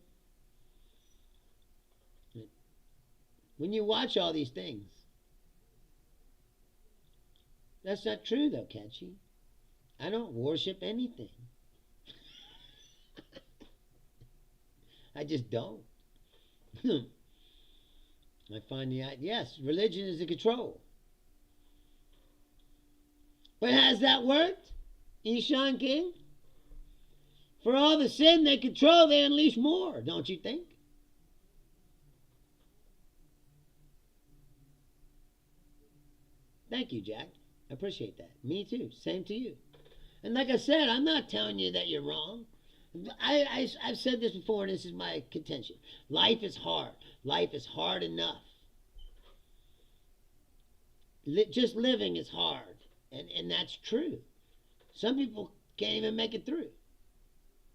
When you watch all these things, that's not true, though, Catchy. I don't worship anything. I just don't. I find yes, religion is the control. But has that worked, Ishan King? For all the sin they control, they unleash more, don't you think? Thank you, Jack. I appreciate that. Me too. Same to you. And like I said, I'm not telling you that you're wrong. I've said this before, and this is my contention. Life is hard. Life is hard enough. Just living is hard. And that's true. Some people can't even make it through.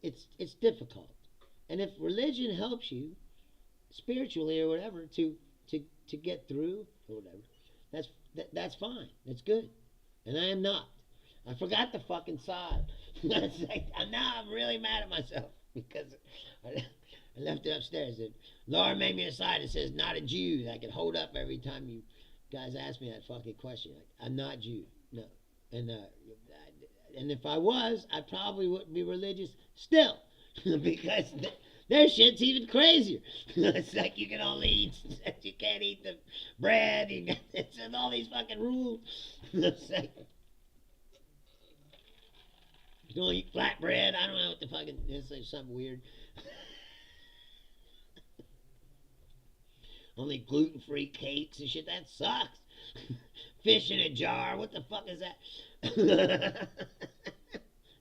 It's difficult. And if religion helps you spiritually or whatever to get through or whatever, that's fine. That's good. And I am not. I forgot the fucking side. Now I'm really mad at myself because I left it upstairs. Laura made me a sign that says "not a Jew" that I can hold up every time you guys ask me that fucking question. Like, I'm not Jew. No. And if I was, I probably wouldn't be religious still because their shit's even crazier. It's like you can only eat, you can't eat the bread. It's all these fucking rules. It's like, you don't eat flatbread. I don't know what the fucking, it's like something weird. Only gluten-free cakes and shit. That sucks. Fish in a jar. What the fuck is that?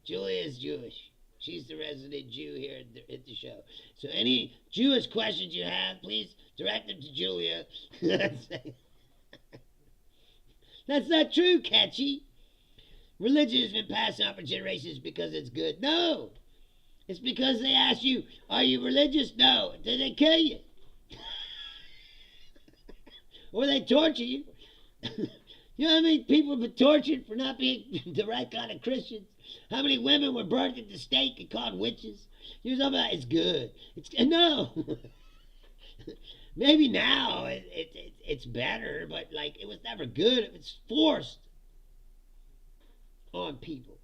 Julia is Jewish. She's the resident Jew here at the show. So any Jewish questions you have, please direct them to Julia. That's not true, Catchy. Religion has been passed on for generations because it's good. No. It's because they ask you, are you religious? No. Did they kill you? Or they torture you. You know how many people have been tortured for not being the right kind of Christians? How many women were burnt at the stake and called witches? You're talking about it's good. No. Maybe now it's better, but like it was never good. It was forced on people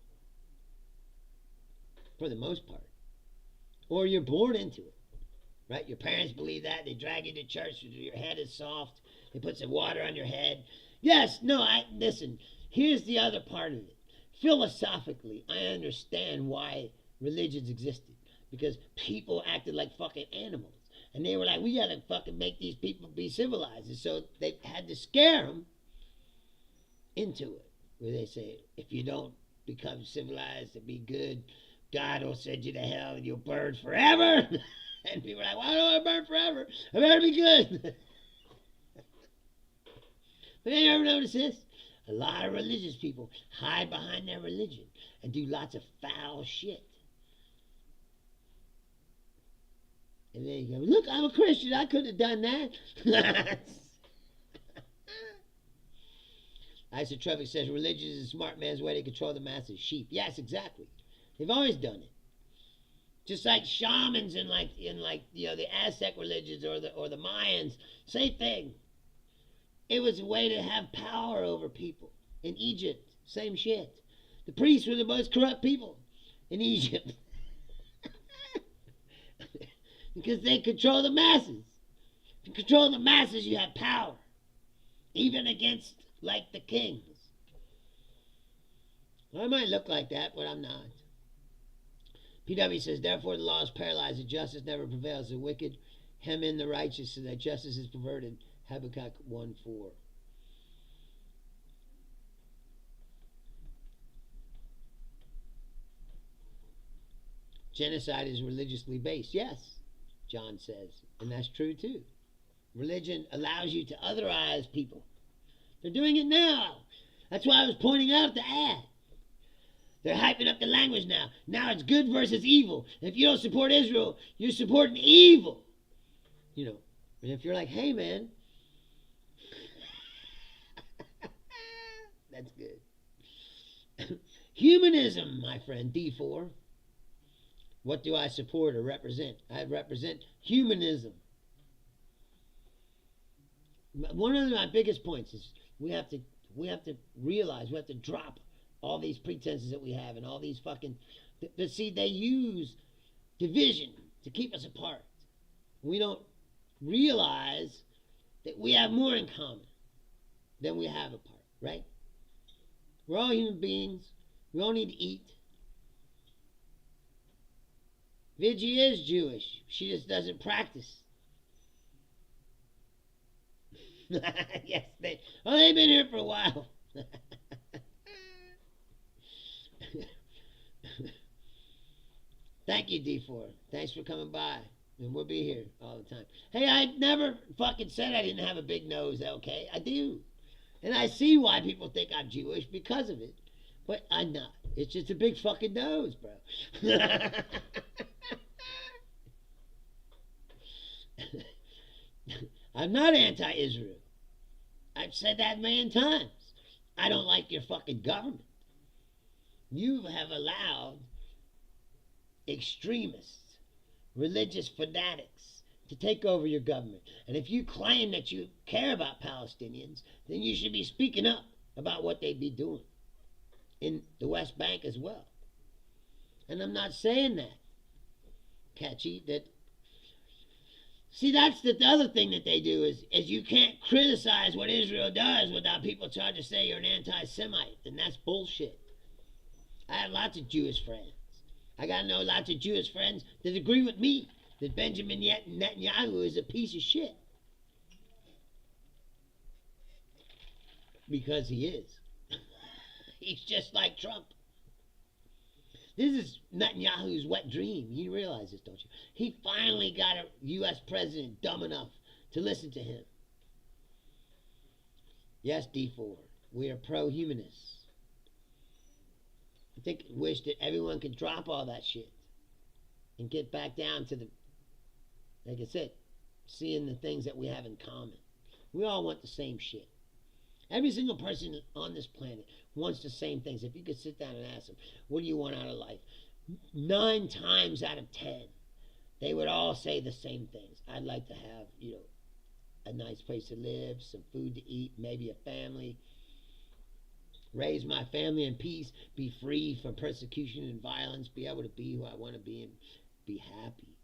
for the most part. Or you're born into it. Right? Your parents believe that. They drag you to church. Your head is soft. They put some water on your head. Yes, no, listen, here's the other part of it. Philosophically, I understand why religions existed. Because people acted like fucking animals. And they were like, we gotta fucking make these people be civilized. And so they had to scare them into it. Where they say, if you don't become civilized and be good, God will send you to hell and you'll burn forever. And people are like, why do I burn forever? I better be good. But you ever notice this? A lot of religious people hide behind their religion and do lots of foul shit. And then you go, look, I'm a Christian. I couldn't have done that. Isotropic says religion is a smart man's way to control the masses. Sheep. Yes, exactly. They've always done it. Just like shamans in the Aztec religions or the Mayans, same thing. It was a way to have power over people. In Egypt, same shit. The priests were the most corrupt people in Egypt. Because they control the masses. If you control the masses, you have power. Even against, like, the kings. I might look like that, but I'm not. PW says, therefore the law is paralyzed, and justice never prevails. The wicked hem in the righteous, so that justice is perverted. Habakkuk 1:4. Genocide is religiously based. Yes, John says. And that's true too. Religion allows you to otherize people. They're doing it now. That's why I was pointing out the ad. They're hyping up the language now. Now it's good versus evil. If you don't support Israel, you're supporting evil. You know, and if you're like, hey man, that's good. Humanism, my friend, D4. What do I support or represent? I represent humanism. One of my biggest points is we have to realize, we have to drop all these pretenses that we have and all these fucking... See, they use division to keep us apart. We don't realize that we have more in common than we have apart, right? We're all human beings. We all need to eat. Vigi is Jewish. She just doesn't practice. Yes, they've been here for a while. Thank you, D4. Thanks for coming by. And we'll be here all the time. Hey, I never fucking said I didn't have a big nose, okay? I do. And I see why people think I'm Jewish because of it. But I'm not. It's just a big fucking nose, bro. I'm not anti-Israel. I've said that a million times. I don't like your fucking government. You have allowed extremists, religious fanatics to take over your government. And if you claim that you care about Palestinians, then you should be speaking up about what they be doing in the West Bank as well. And I'm not saying that, Catchy, that... See, that's the other thing that they do is you can't criticize what Israel does without people trying to say you're an anti-Semite, and that's bullshit. I have lots of Jewish friends. I got to know lots of Jewish friends that agree with me that Benjamin Netanyahu is a piece of shit. Because he is. He's just like Trump. This is Netanyahu's wet dream. You realize this, don't you? He finally got a U.S. president dumb enough to listen to him. Yes, D4, we are pro-humanists. I wish that everyone could drop all that shit and get back down to the, like I said, seeing the things that we have in common. We all want the same shit. Every single person on this planet wants the same things. If you could sit down and ask them, what do you want out of life? 9 times out of 10, they would all say the same things. I'd like to have, a nice place to live, some food to eat, maybe a family, raise my family in peace, be free from persecution and violence, be able to be who I want to be and be happy.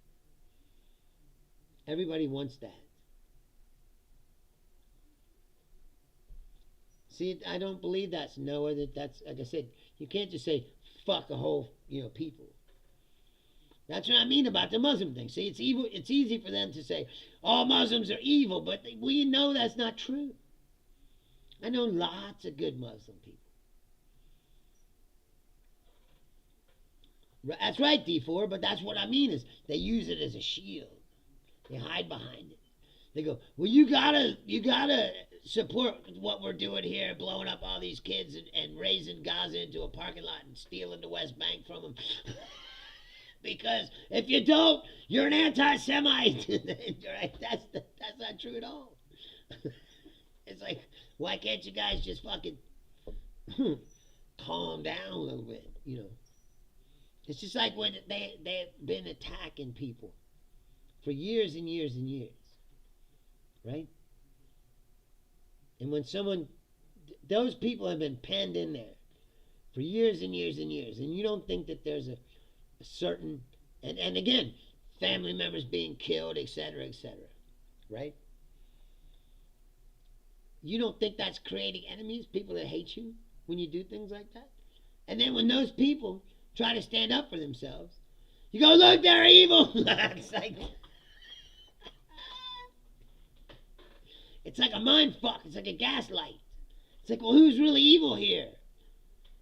Everybody wants that. See, I don't believe that's Noah, that's, like I said, you can't just say, fuck a whole, people. That's what I mean about the Muslim thing. See, it's evil. It's easy for them to say, all Muslims are evil, but we know that's not true. I know lots of good Muslim people. That's right, D4, but that's what I mean is they use it as a shield. They hide behind it. They go, well, you gotta support what we're doing here, blowing up all these kids and raising Gaza into a parking lot and stealing the West Bank from them. Because if you don't, you're an anti-Semite. Right? That's not true at all. It's like, why can't you guys just fucking calm down a little bit, It's just like when they've been attacking people for years and years and years, right? And when those people have been penned in there for years and years and years, and you don't think that there's a certain, and again, family members being killed, etc., right? You don't think that's creating enemies, people that hate you when you do things like that? And then when those people try to stand up for themselves, you go, look, they're evil. It's like a mind fuck. It's like a gaslight. It's like, well, who's really evil here?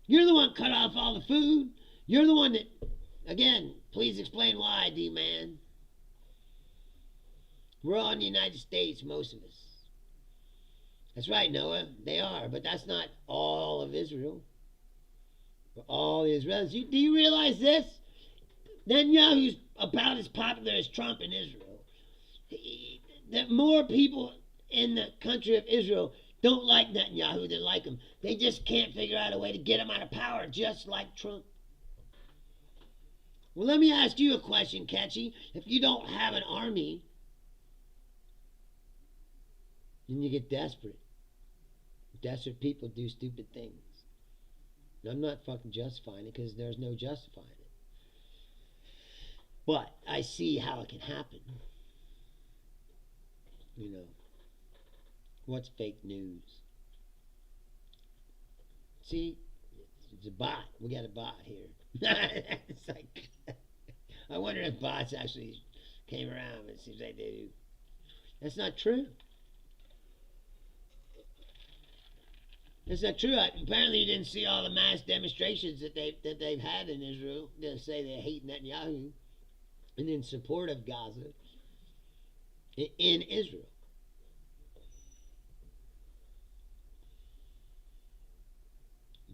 You're the one cut off all the food. You're the one that, again, please explain why, D-man. We're all in the United States, most of us. That's right, Noah. They are, but that's not all of Israel. For all the Israelis. Do you realize this? Netanyahu's about as popular as Trump in Israel. That more people in the country of Israel don't like Netanyahu than like him. They just can't figure out a way to get him out of power, just like Trump. Well, let me ask you a question, Catchy. If you don't have an army, then you get desperate. Desperate people do stupid things. And I'm not fucking justifying it because there's no justifying it. But I see how it can happen. What's fake news? See, it's a bot. We got a bot here. It's like, I wonder if bots actually came around, but it seems like they do. That's not true. It's not true. Apparently, you didn't see all the mass demonstrations that they've had in Israel. They say they hate Netanyahu and in support of Gaza in Israel.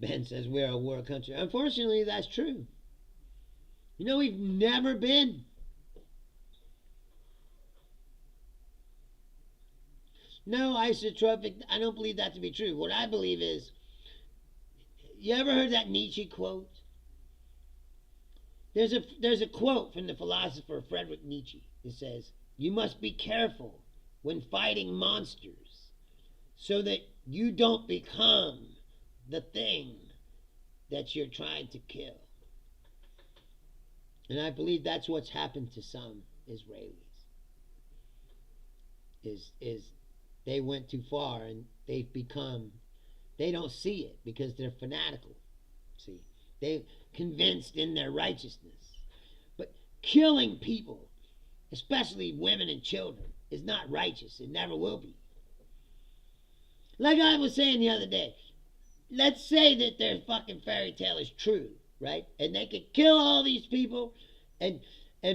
Ben says we're a war country. Unfortunately, that's true. You know, we've never been. No, isotropic, I don't believe that to be true. What I believe is, you ever heard that Nietzsche quote? There's a quote from the philosopher Friedrich Nietzsche. It says, "You must be careful when fighting monsters so that you don't become the thing that you're trying to kill." And I believe that's what's happened to some Israelis. Is they went too far and they've become, they don't see it because they're fanatical. See, they're convinced in their righteousness. But killing people, especially women and children, is not righteous. It never will be. Like I was saying the other day, let's say that their fucking fairy tale is true, right? And they could kill all these people and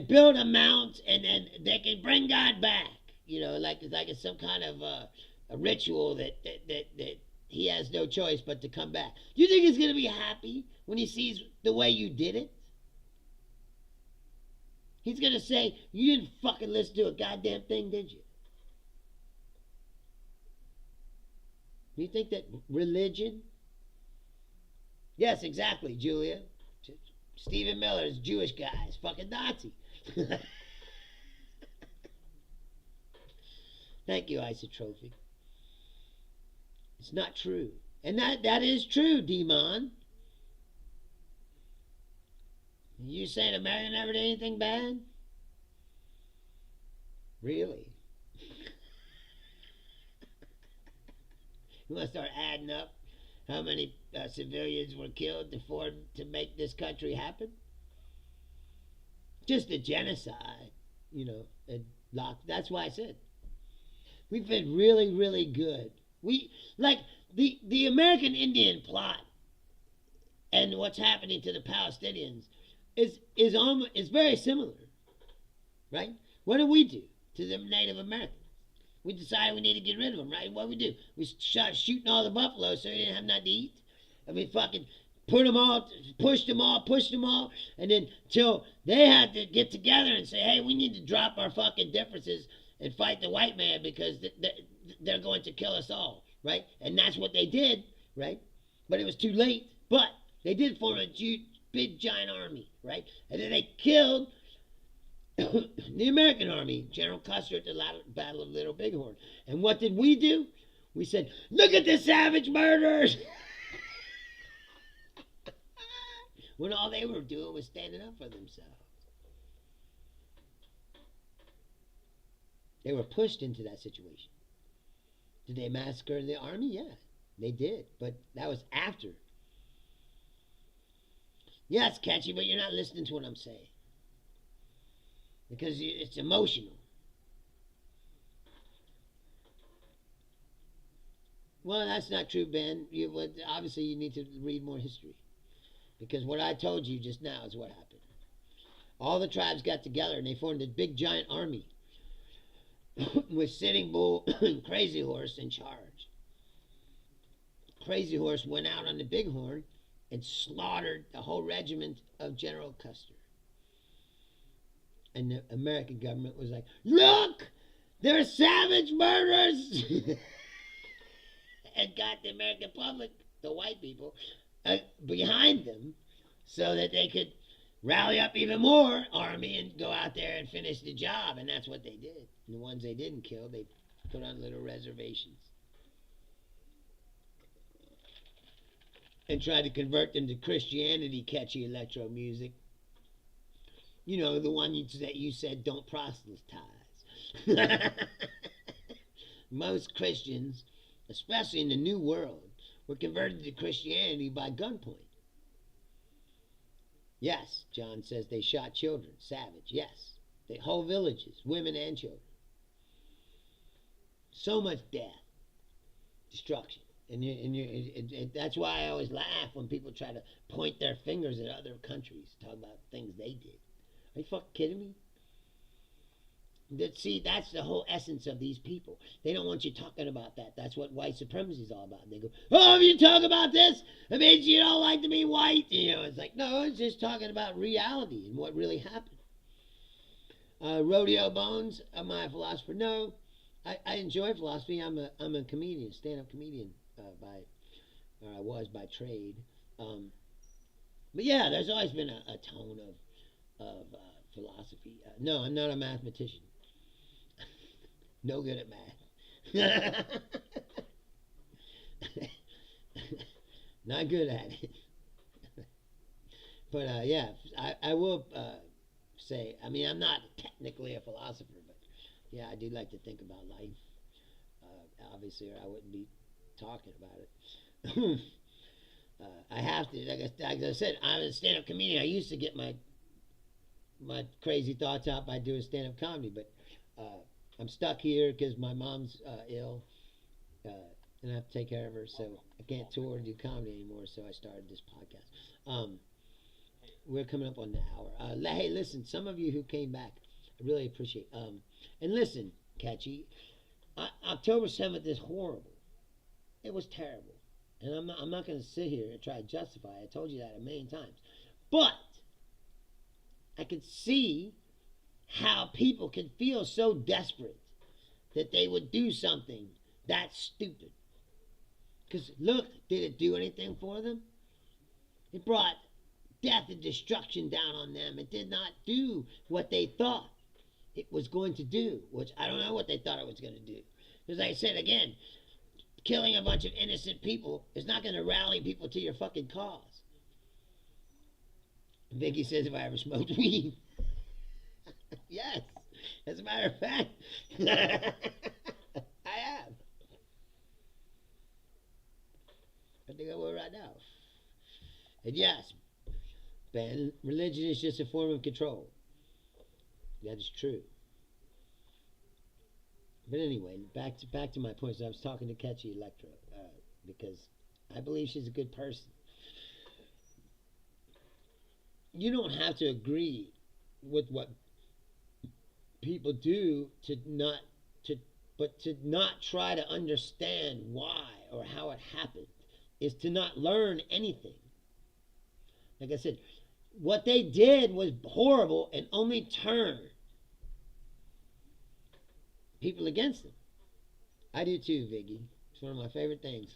build a mount, and then they can bring God back. You know, like it's some kind of a ritual that he has no choice but to come back. Do you think he's going to be happy when he sees the way you did it? He's going to say, you didn't fucking listen to a goddamn thing, did you? Do you think that religion? Yes, exactly, Julia. Stephen Miller's Jewish guy is fucking Nazi. Thank you, Isotrophic. It's not true. And that is true, Demon. You saying America never did anything bad? Really? You want to start adding up how many civilians were killed to make this country happen? Just a genocide, you know. That's why I said we've been really, really good. We like the American Indian plot and what's happening to the Palestinians is very similar, right? What do we do to the Native Americans? We decided we need to get rid of them, right? What we do? We start shooting all the buffaloes so they didn't have nothing to eat, and we fucking pushed them all, and then till they had to get together and say, hey, we need to drop our fucking differences and fight the white man because they're going to kill us all, right? And that's what they did, right? But it was too late. But they did form a big giant army, right? And then they killed the American army, General Custer at the Battle of Little Bighorn. And what did we do? We said, look at the savage murderers! When all they were doing was standing up for themselves. They were pushed into that situation. Did they massacre the army? Yeah, they did. But that was after. Yeah, it's catchy, but you're not listening to what I'm saying. Because it's emotional. Well, that's not true, Ben. Obviously, you need to read more history. Because what I told you just now is what happened. All the tribes got together and they formed a big giant army with Sitting Bull and Crazy Horse in charge. Crazy Horse went out on the Bighorn and slaughtered the whole regiment of General Custer. And the American government was like, look, they're savage murderers. And got the American public, the white people, behind them so that they could rally up even more army and go out there and finish the job. And that's what they did. And the ones they didn't kill, they put on little reservations and tried to convert them to Christianity, catchy electro music. You know, the one that you said don't proselytize. Most Christians, especially in the New World, were converted to Christianity by gunpoint. Yes, John says they shot children. Savage, yes. They whole villages, women and children. So much death, destruction. That's why I always laugh when people try to point their fingers at other countries, talk about things they did. Are you fucking kidding me? See, that's the whole essence of these people. They don't want you talking about that. That's what white supremacy is all about. And they go, oh, if you talk about this, it means you don't like to be white. You know, it's like, no, it's just talking about reality and what really happened. Rodeo Bones, am I a philosopher? No, I enjoy philosophy. I'm a comedian, stand-up comedian I was by trade. But yeah, there's always been a tone of philosophy. No, I'm not a mathematician. No good at math. Not good at it. But yeah, I will say, I mean, I'm not technically a philosopher, but yeah, I do like to think about life. Obviously, or I wouldn't be talking about it. I have to, like I said, I'm a stand-up comedian. I used to get my crazy thoughts out by doing stand-up comedy, but I'm stuck here because my mom's ill, and I have to take care of her, so I can't tour and do comedy anymore, so I started this podcast. We're coming up on the hour. Hey, listen, some of you who came back, I really appreciate. And listen, Catchy, October 7th is horrible. It was terrible, and I'm not going to sit here and try to justify it. I told you that a million times, but I could see how people could feel so desperate that they would do something that stupid. Because look, did it do anything for them? It brought death and destruction down on them. It did not do what they thought it was going to do, which I don't know what they thought it was going to do. Because like I said, again, killing a bunch of innocent people is not going to rally people to your fucking cause. Vicky says if I ever smoked weed. Yes, as a matter of fact, I have. I think I will right now. And yes, Ben, religion is just a form of control. That is true. But anyway, back to my point. So I was talking to Catchy Electra because I believe she's a good person. You don't have to agree with what people do but to not try to understand why or how it happened is to not learn anything. Like I said, what they did was horrible and only turned people against them. I do too, Viggy. It's one of my favorite things.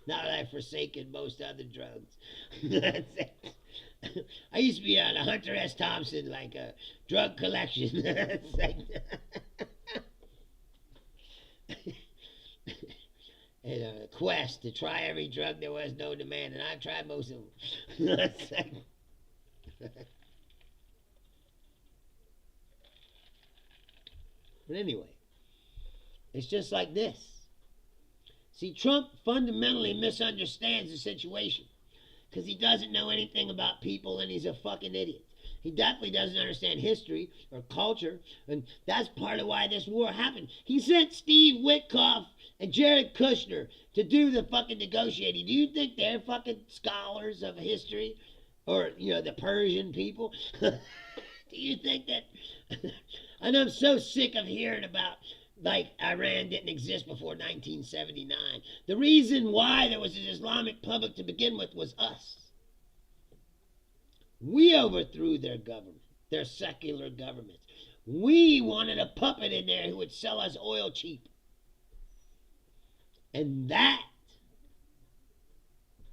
Now that I've forsaken most other drugs. I used to be on a Hunter S. Thompson, like a drug collection. And a quest to try every drug there was known to man, and I've tried most of them. But anyway, it's just like this. See, Trump fundamentally misunderstands the situation because he doesn't know anything about people and he's a fucking idiot. He definitely doesn't understand history or culture, and that's part of why this war happened. He sent Steve Witkoff and Jared Kushner to do the fucking negotiating. Do you think they're fucking scholars of history? Or, you know, the Persian people? Do you think that... And I'm so sick of hearing about, like, Iran didn't exist before 1979. The reason why there was an Islamic Republic to begin with was us. We overthrew their government, their secular government. We wanted a puppet in there who would sell us oil cheap. And that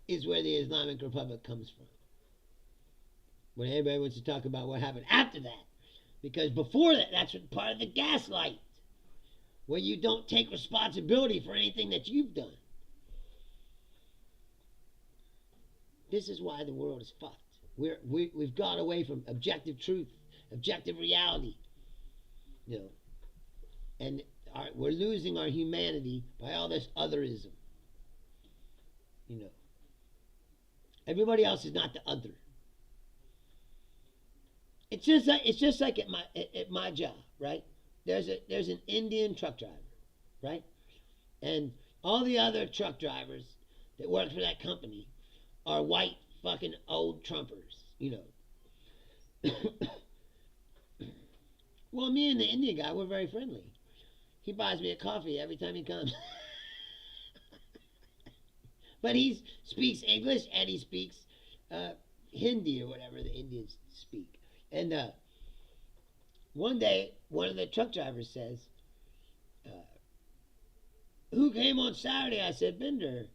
is where the Islamic Republic comes from. When everybody wants to talk about what happened after that. Because before that, that's part of the gaslight. Where you don't take responsibility for anything that you've done. This is why the world is fucked. We've gone away from objective truth, objective reality. You know. And we're losing our humanity by all this otherism. You know. Everybody else is not the other. It's just like at my job, right? There's an Indian truck driver, right? And All the other truck drivers that work for that company are white fucking old Trumpers, you know. Well, me and the Indian guy, we're very friendly. He buys me a coffee every time he comes. But he speaks English and he speaks Hindi or whatever the Indians speak. And one day, one of the truck drivers says, who came on Saturday? I said, Bender,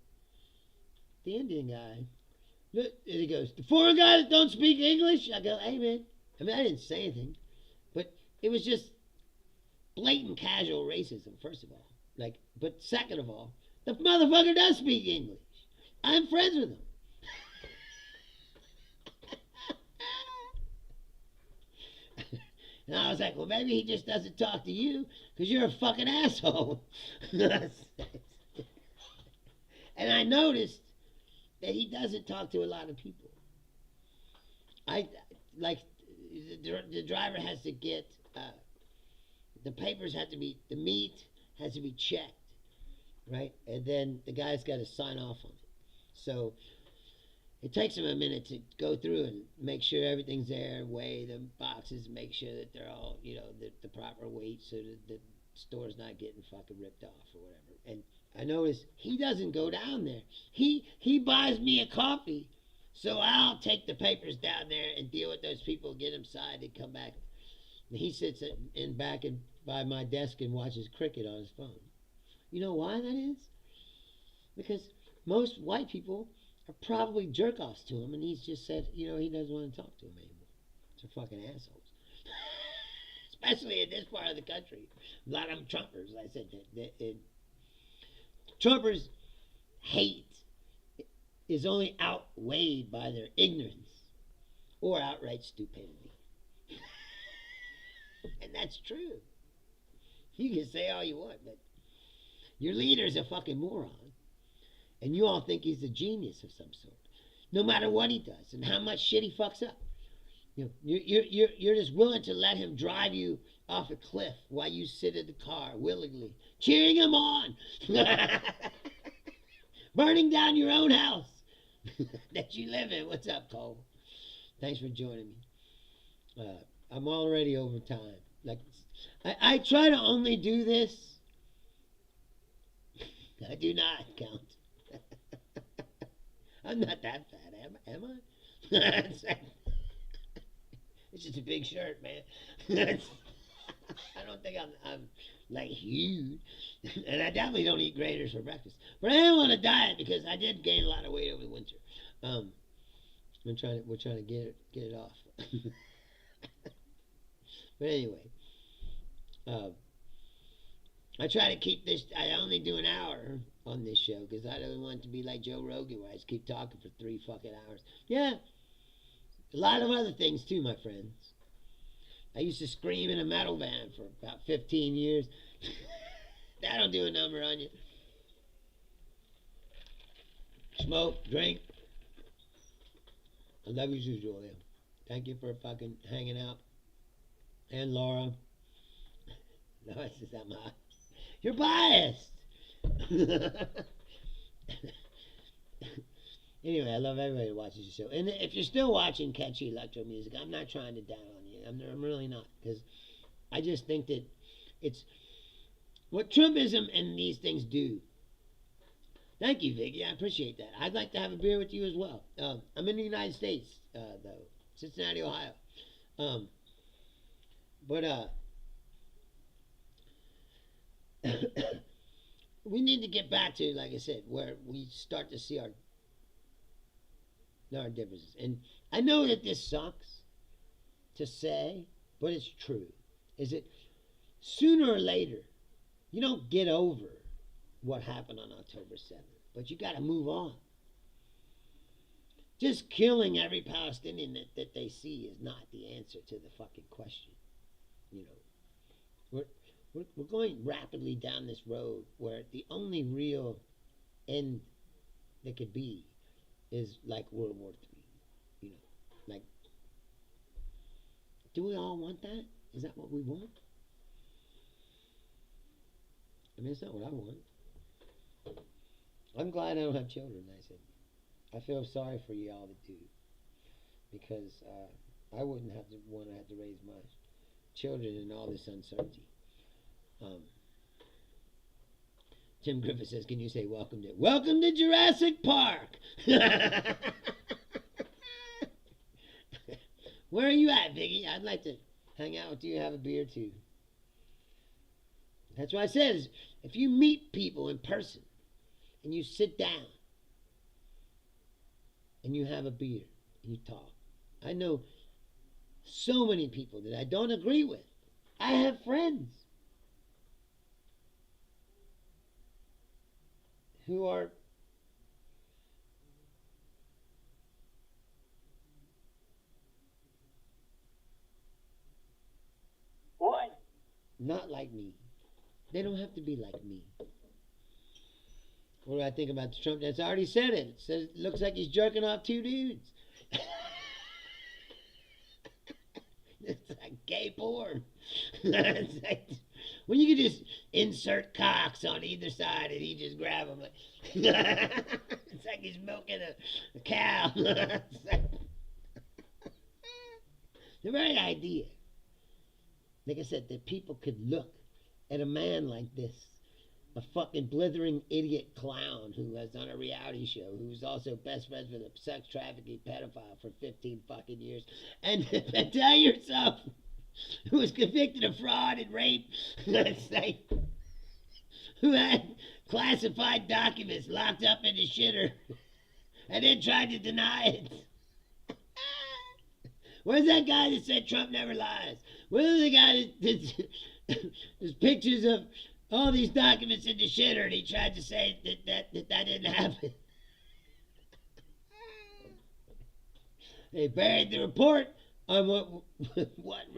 the Indian guy. And he goes, the foreign guy that don't speak English? I go, hey, man. I mean, I didn't say anything. But it was just blatant casual racism, first of all. But second of all, the motherfucker does speak English. I'm friends with him. And I was like, well, maybe he just doesn't talk to you because you're a fucking asshole. And I noticed that he doesn't talk to a lot of people. The driver has to get, the papers have to be, the meat has to be checked, right? And then the guy's got to sign off on it. So it takes him a minute to go through and make sure everything's there, weigh the boxes, make sure that they're all, you know, the proper weight so that the store's not getting fucking ripped off or whatever. And I noticed he doesn't go down there. He buys me a coffee, so I'll take the papers down there and deal with those people, get them signed, and come back. And he sits in back and by my desk and watches cricket on his phone. You know why that is? Because most white people are probably jerk-offs to him, and he's just said, you know, he doesn't want to talk to him anymore. They're fucking assholes. Especially in this part of the country. A lot of them Trumpers. I said that Trumpers' hate is only outweighed by their ignorance or outright stupidity. And that's true. You can say all you want, but your leader's a fucking moron. And you all think he's a genius of some sort. No matter what he does and how much shit he fucks up. You know, you're just willing to let him drive you off a cliff while you sit in the car willingly, cheering him on. Burning down your own house that you live in. What's up, Cole? Thanks for joining me. I'm already over time. Like, I try to only do this. I do not count. I'm not that fat, am I? It's just a big shirt, man. I don't think I'm like huge. And I definitely don't eat graters for breakfast. But I am on a diet because I did gain a lot of weight over the winter. We're trying to get it off. But anyway, I try to keep this. I only do an hour on this show because I don't want it to be like Joe Rogan where I just keep talking for 3 fucking hours. Yeah, a lot of other things too, my friends. I used to scream in a metal band for about 15 years. That don't do a number on you. Smoke, drink. I love you, Julia. Thank you for fucking hanging out. And Laura. No, it's just that much. You're biased. Anyway, I love everybody who watches the show. And if you're still watching catchy electro music, I'm not trying to down on you. I'm really not. Because I just think that it's what Trumpism and these things do. Thank you, Vicky. I appreciate that. I'd like to have a beer with you as well. I'm in the United States, though. Cincinnati, Ohio. We need to get back to, like I said, where we start to see our differences. And I know that this sucks to say, but it's true. Is it sooner or later, you don't get over what happened on October 7th, but you got to move on. Just killing every Palestinian that they see is not the answer to the fucking question. You know, we're going rapidly down this road where the only real end that could be is like World War III. You know, like, do we all want that? Is that what we want? I mean, it's not what I want. I'm glad I don't have children, I said. I feel sorry for y'all that do. Because I wouldn't have to want to have to raise my children in all this uncertainty. Um, Tim Griffith says, can you say welcome to Jurassic Park? Where are you at, Biggie? I'd like to hang out with you and have a beer too. That's what I said. Is if you meet people in person and you sit down and you have a beer and you talk. I know so many people that I don't agree with. I have friends who are what? Not like me. They don't have to be like me. What do I think about Trump? That's already said it. It says it looks like he's jerking off two dudes. It's like gay porn. It's like, when you can just insert cocks on either side and he just grab them. Like, it's like he's milking a cow. It's like, the very idea, like I said, that people could look at a man like this, a fucking blithering idiot clown who was on a reality show, who's also best friends with a sex trafficking pedophile for 15 fucking years, and tell yourself, who was convicted of fraud and rape, let's say, who had classified documents locked up in his shitter, and then tried to deny it. Where's that guy that said Trump never lies? Where's the guy that there's pictures of all these documents in the shitter, and he tried to say that didn't happen. They buried the report on what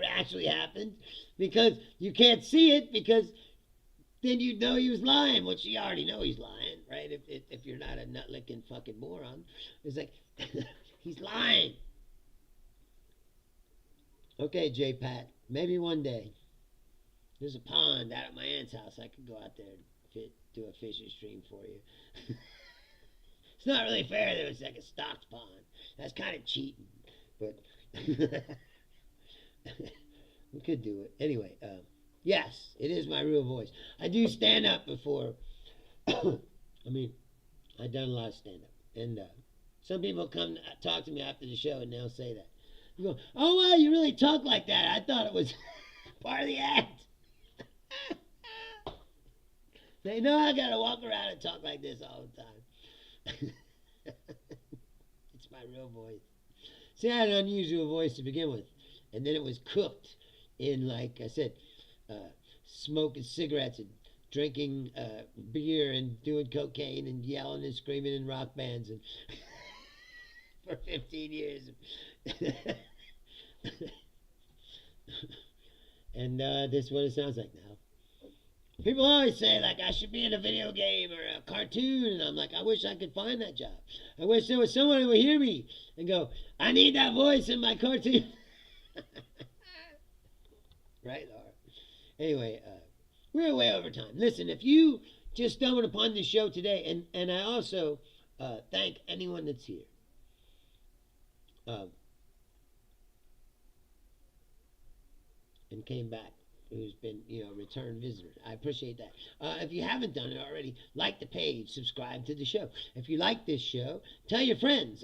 actually happened because you can't see it, because then you'd know he was lying, which you already know he's lying, right? If you're not a nut-licking fucking moron. It's like, he's lying. Okay, J-Pat, maybe one day. There's a pond out at my aunt's house. I could go out there and do a fishing stream for you. It's not really fair that it's like a stocked pond. That's kind of cheating, but we could do it. Anyway, yes, it is my real voice. I do stand up before. I mean, I've done a lot of stand up, and some people come talk to me after the show, and they'll say that. You go, oh wow, you really talk like that. I thought it was part of the act. They know I gotta walk around and talk like this all the time. It's my real voice. See, I had an unusual voice to begin with, and then it was cooked in, like I said, smoking cigarettes and drinking beer and doing cocaine and yelling and screaming in rock bands and for 15 years. And this is what it sounds like now. People always say, like, I should be in a video game or a cartoon, and I'm like, I wish I could find that job. I wish there was someone who would hear me and go, I need that voice in my cartoon. Right, Laura? Anyway, we're way over time. Listen, if you just stumbled upon this show today, and I also thank anyone that's here. And came back, who's been, a return visitor. I appreciate that. If you haven't done it already, like the page, subscribe to the show. If you like this show, tell your friends.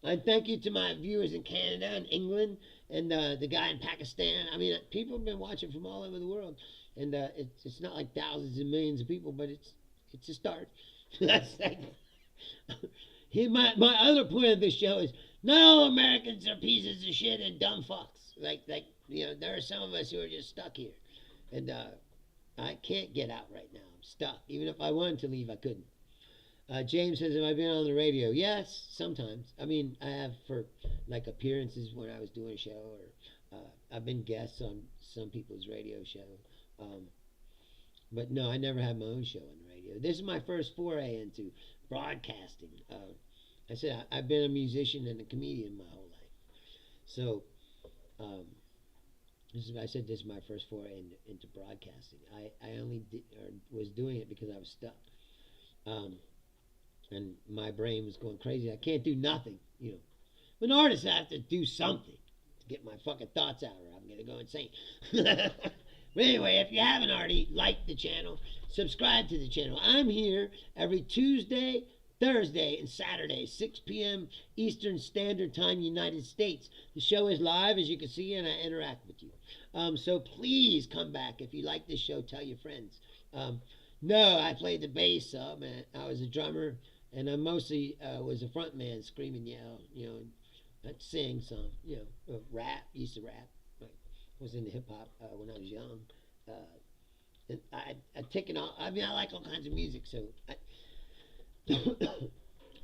I thank you to my viewers in Canada and England and the guy in Pakistan. I mean, people have been watching from all over the world, and it's not like thousands and millions of people, but it's a start. That's like my other point of this show is not all Americans are pieces of shit and dumb fucks. Like there are some of us who are just stuck here, and I can't get out right now. I'm stuck. Even if I wanted to leave, I couldn't. James says, have I been on the radio? Yes, sometimes. I mean, I have for like appearances when I was doing a show, or I've been guests on some people's radio show. But no, I never had my own show on the radio. This is my first foray into broadcasting. I said I've been a musician and a comedian my whole life. So, I said this is my first foray into broadcasting. I only was doing it because I was stuck. And my brain was going crazy. I can't do nothing, you know. An artist has to do something to get my fucking thoughts out, or I'm gonna go insane. But anyway, if you haven't already, like the channel, subscribe to the channel. I'm here every Tuesday, Thursday, and Saturday, 6 p.m. Eastern Standard Time, United States. The show is live, as you can see, and I interact with you. So please come back. If you like this show, tell your friends. No, I played the bass. Man, I was a drummer, and I mostly was a front man, scream and yell, you know. I'd sing some, you know, rap. Used to rap. I was into hip hop when I was young. And I'd taken all. I mean, I like all kinds of music, so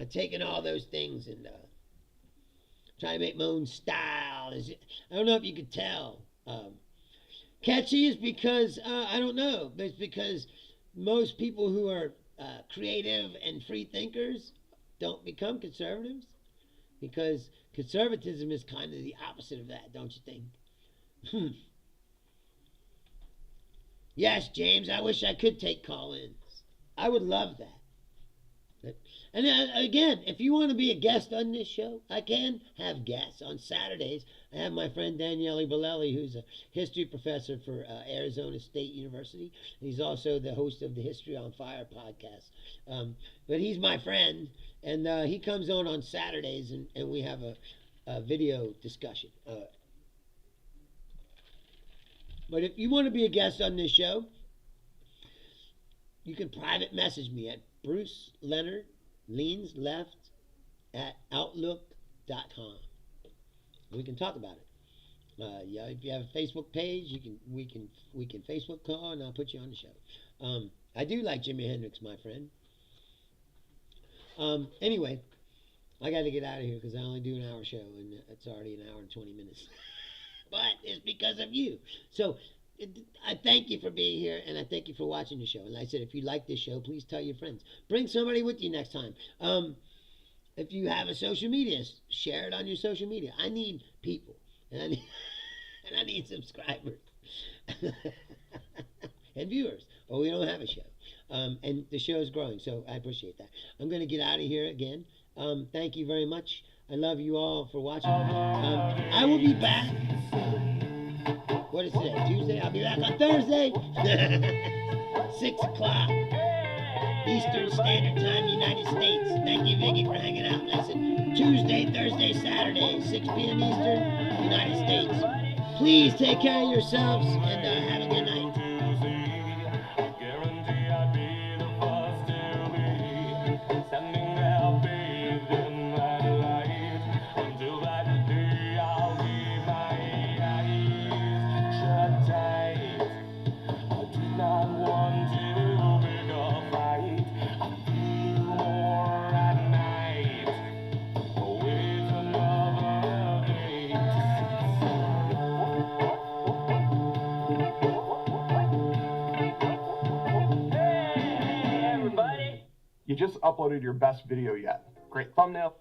I've taken all those things and try to make my own style. I don't know if you could tell. Catchy is because I don't know. It's because most people who are creative and free thinkers don't become conservatives, because conservatism is kind of the opposite of that, don't you think? Yes, James, I wish I could take call-ins. I would love that. And again, if you want to be a guest on this show, I can have guests. On Saturdays, I have my friend Daniele Bolelli, who's a history professor for Arizona State University. He's also the host of the History on Fire podcast. But he's my friend, and he comes on Saturdays, and we have a video discussion. But if you want to be a guest on this show, you can private message me at Bruce Leonard Leans Left at Outlook.com. We can talk about it. Yeah, if you have a Facebook page, we can Facebook call, and I'll put you on the show. I do like Jimi Hendrix, my friend. Anyway, I got to get out of here because I only do an hour show, and it's already an hour and 20 minutes. But it's because of you. So I thank you for being here, and I thank you for watching the show. And like I said, if you like this show, please tell your friends. Bring somebody with you next time. If you have a social media, share it on your social media. I need people, and I need subscribers and viewers, or we don't have a show. And the show is growing, so I appreciate that. I'm going to get out of here again. Thank you very much. I love you all for watching. I will be back. What is today? Tuesday? I'll be back on Thursday. 6 o'clock. Eastern Standard Time, United States. Thank you, Vicky, for hanging out. Listen, Tuesday, Thursday, Saturday, 6 p.m. Eastern, United States. Please take care of yourselves, and have a good night. You just uploaded your best video yet. Great thumbnail.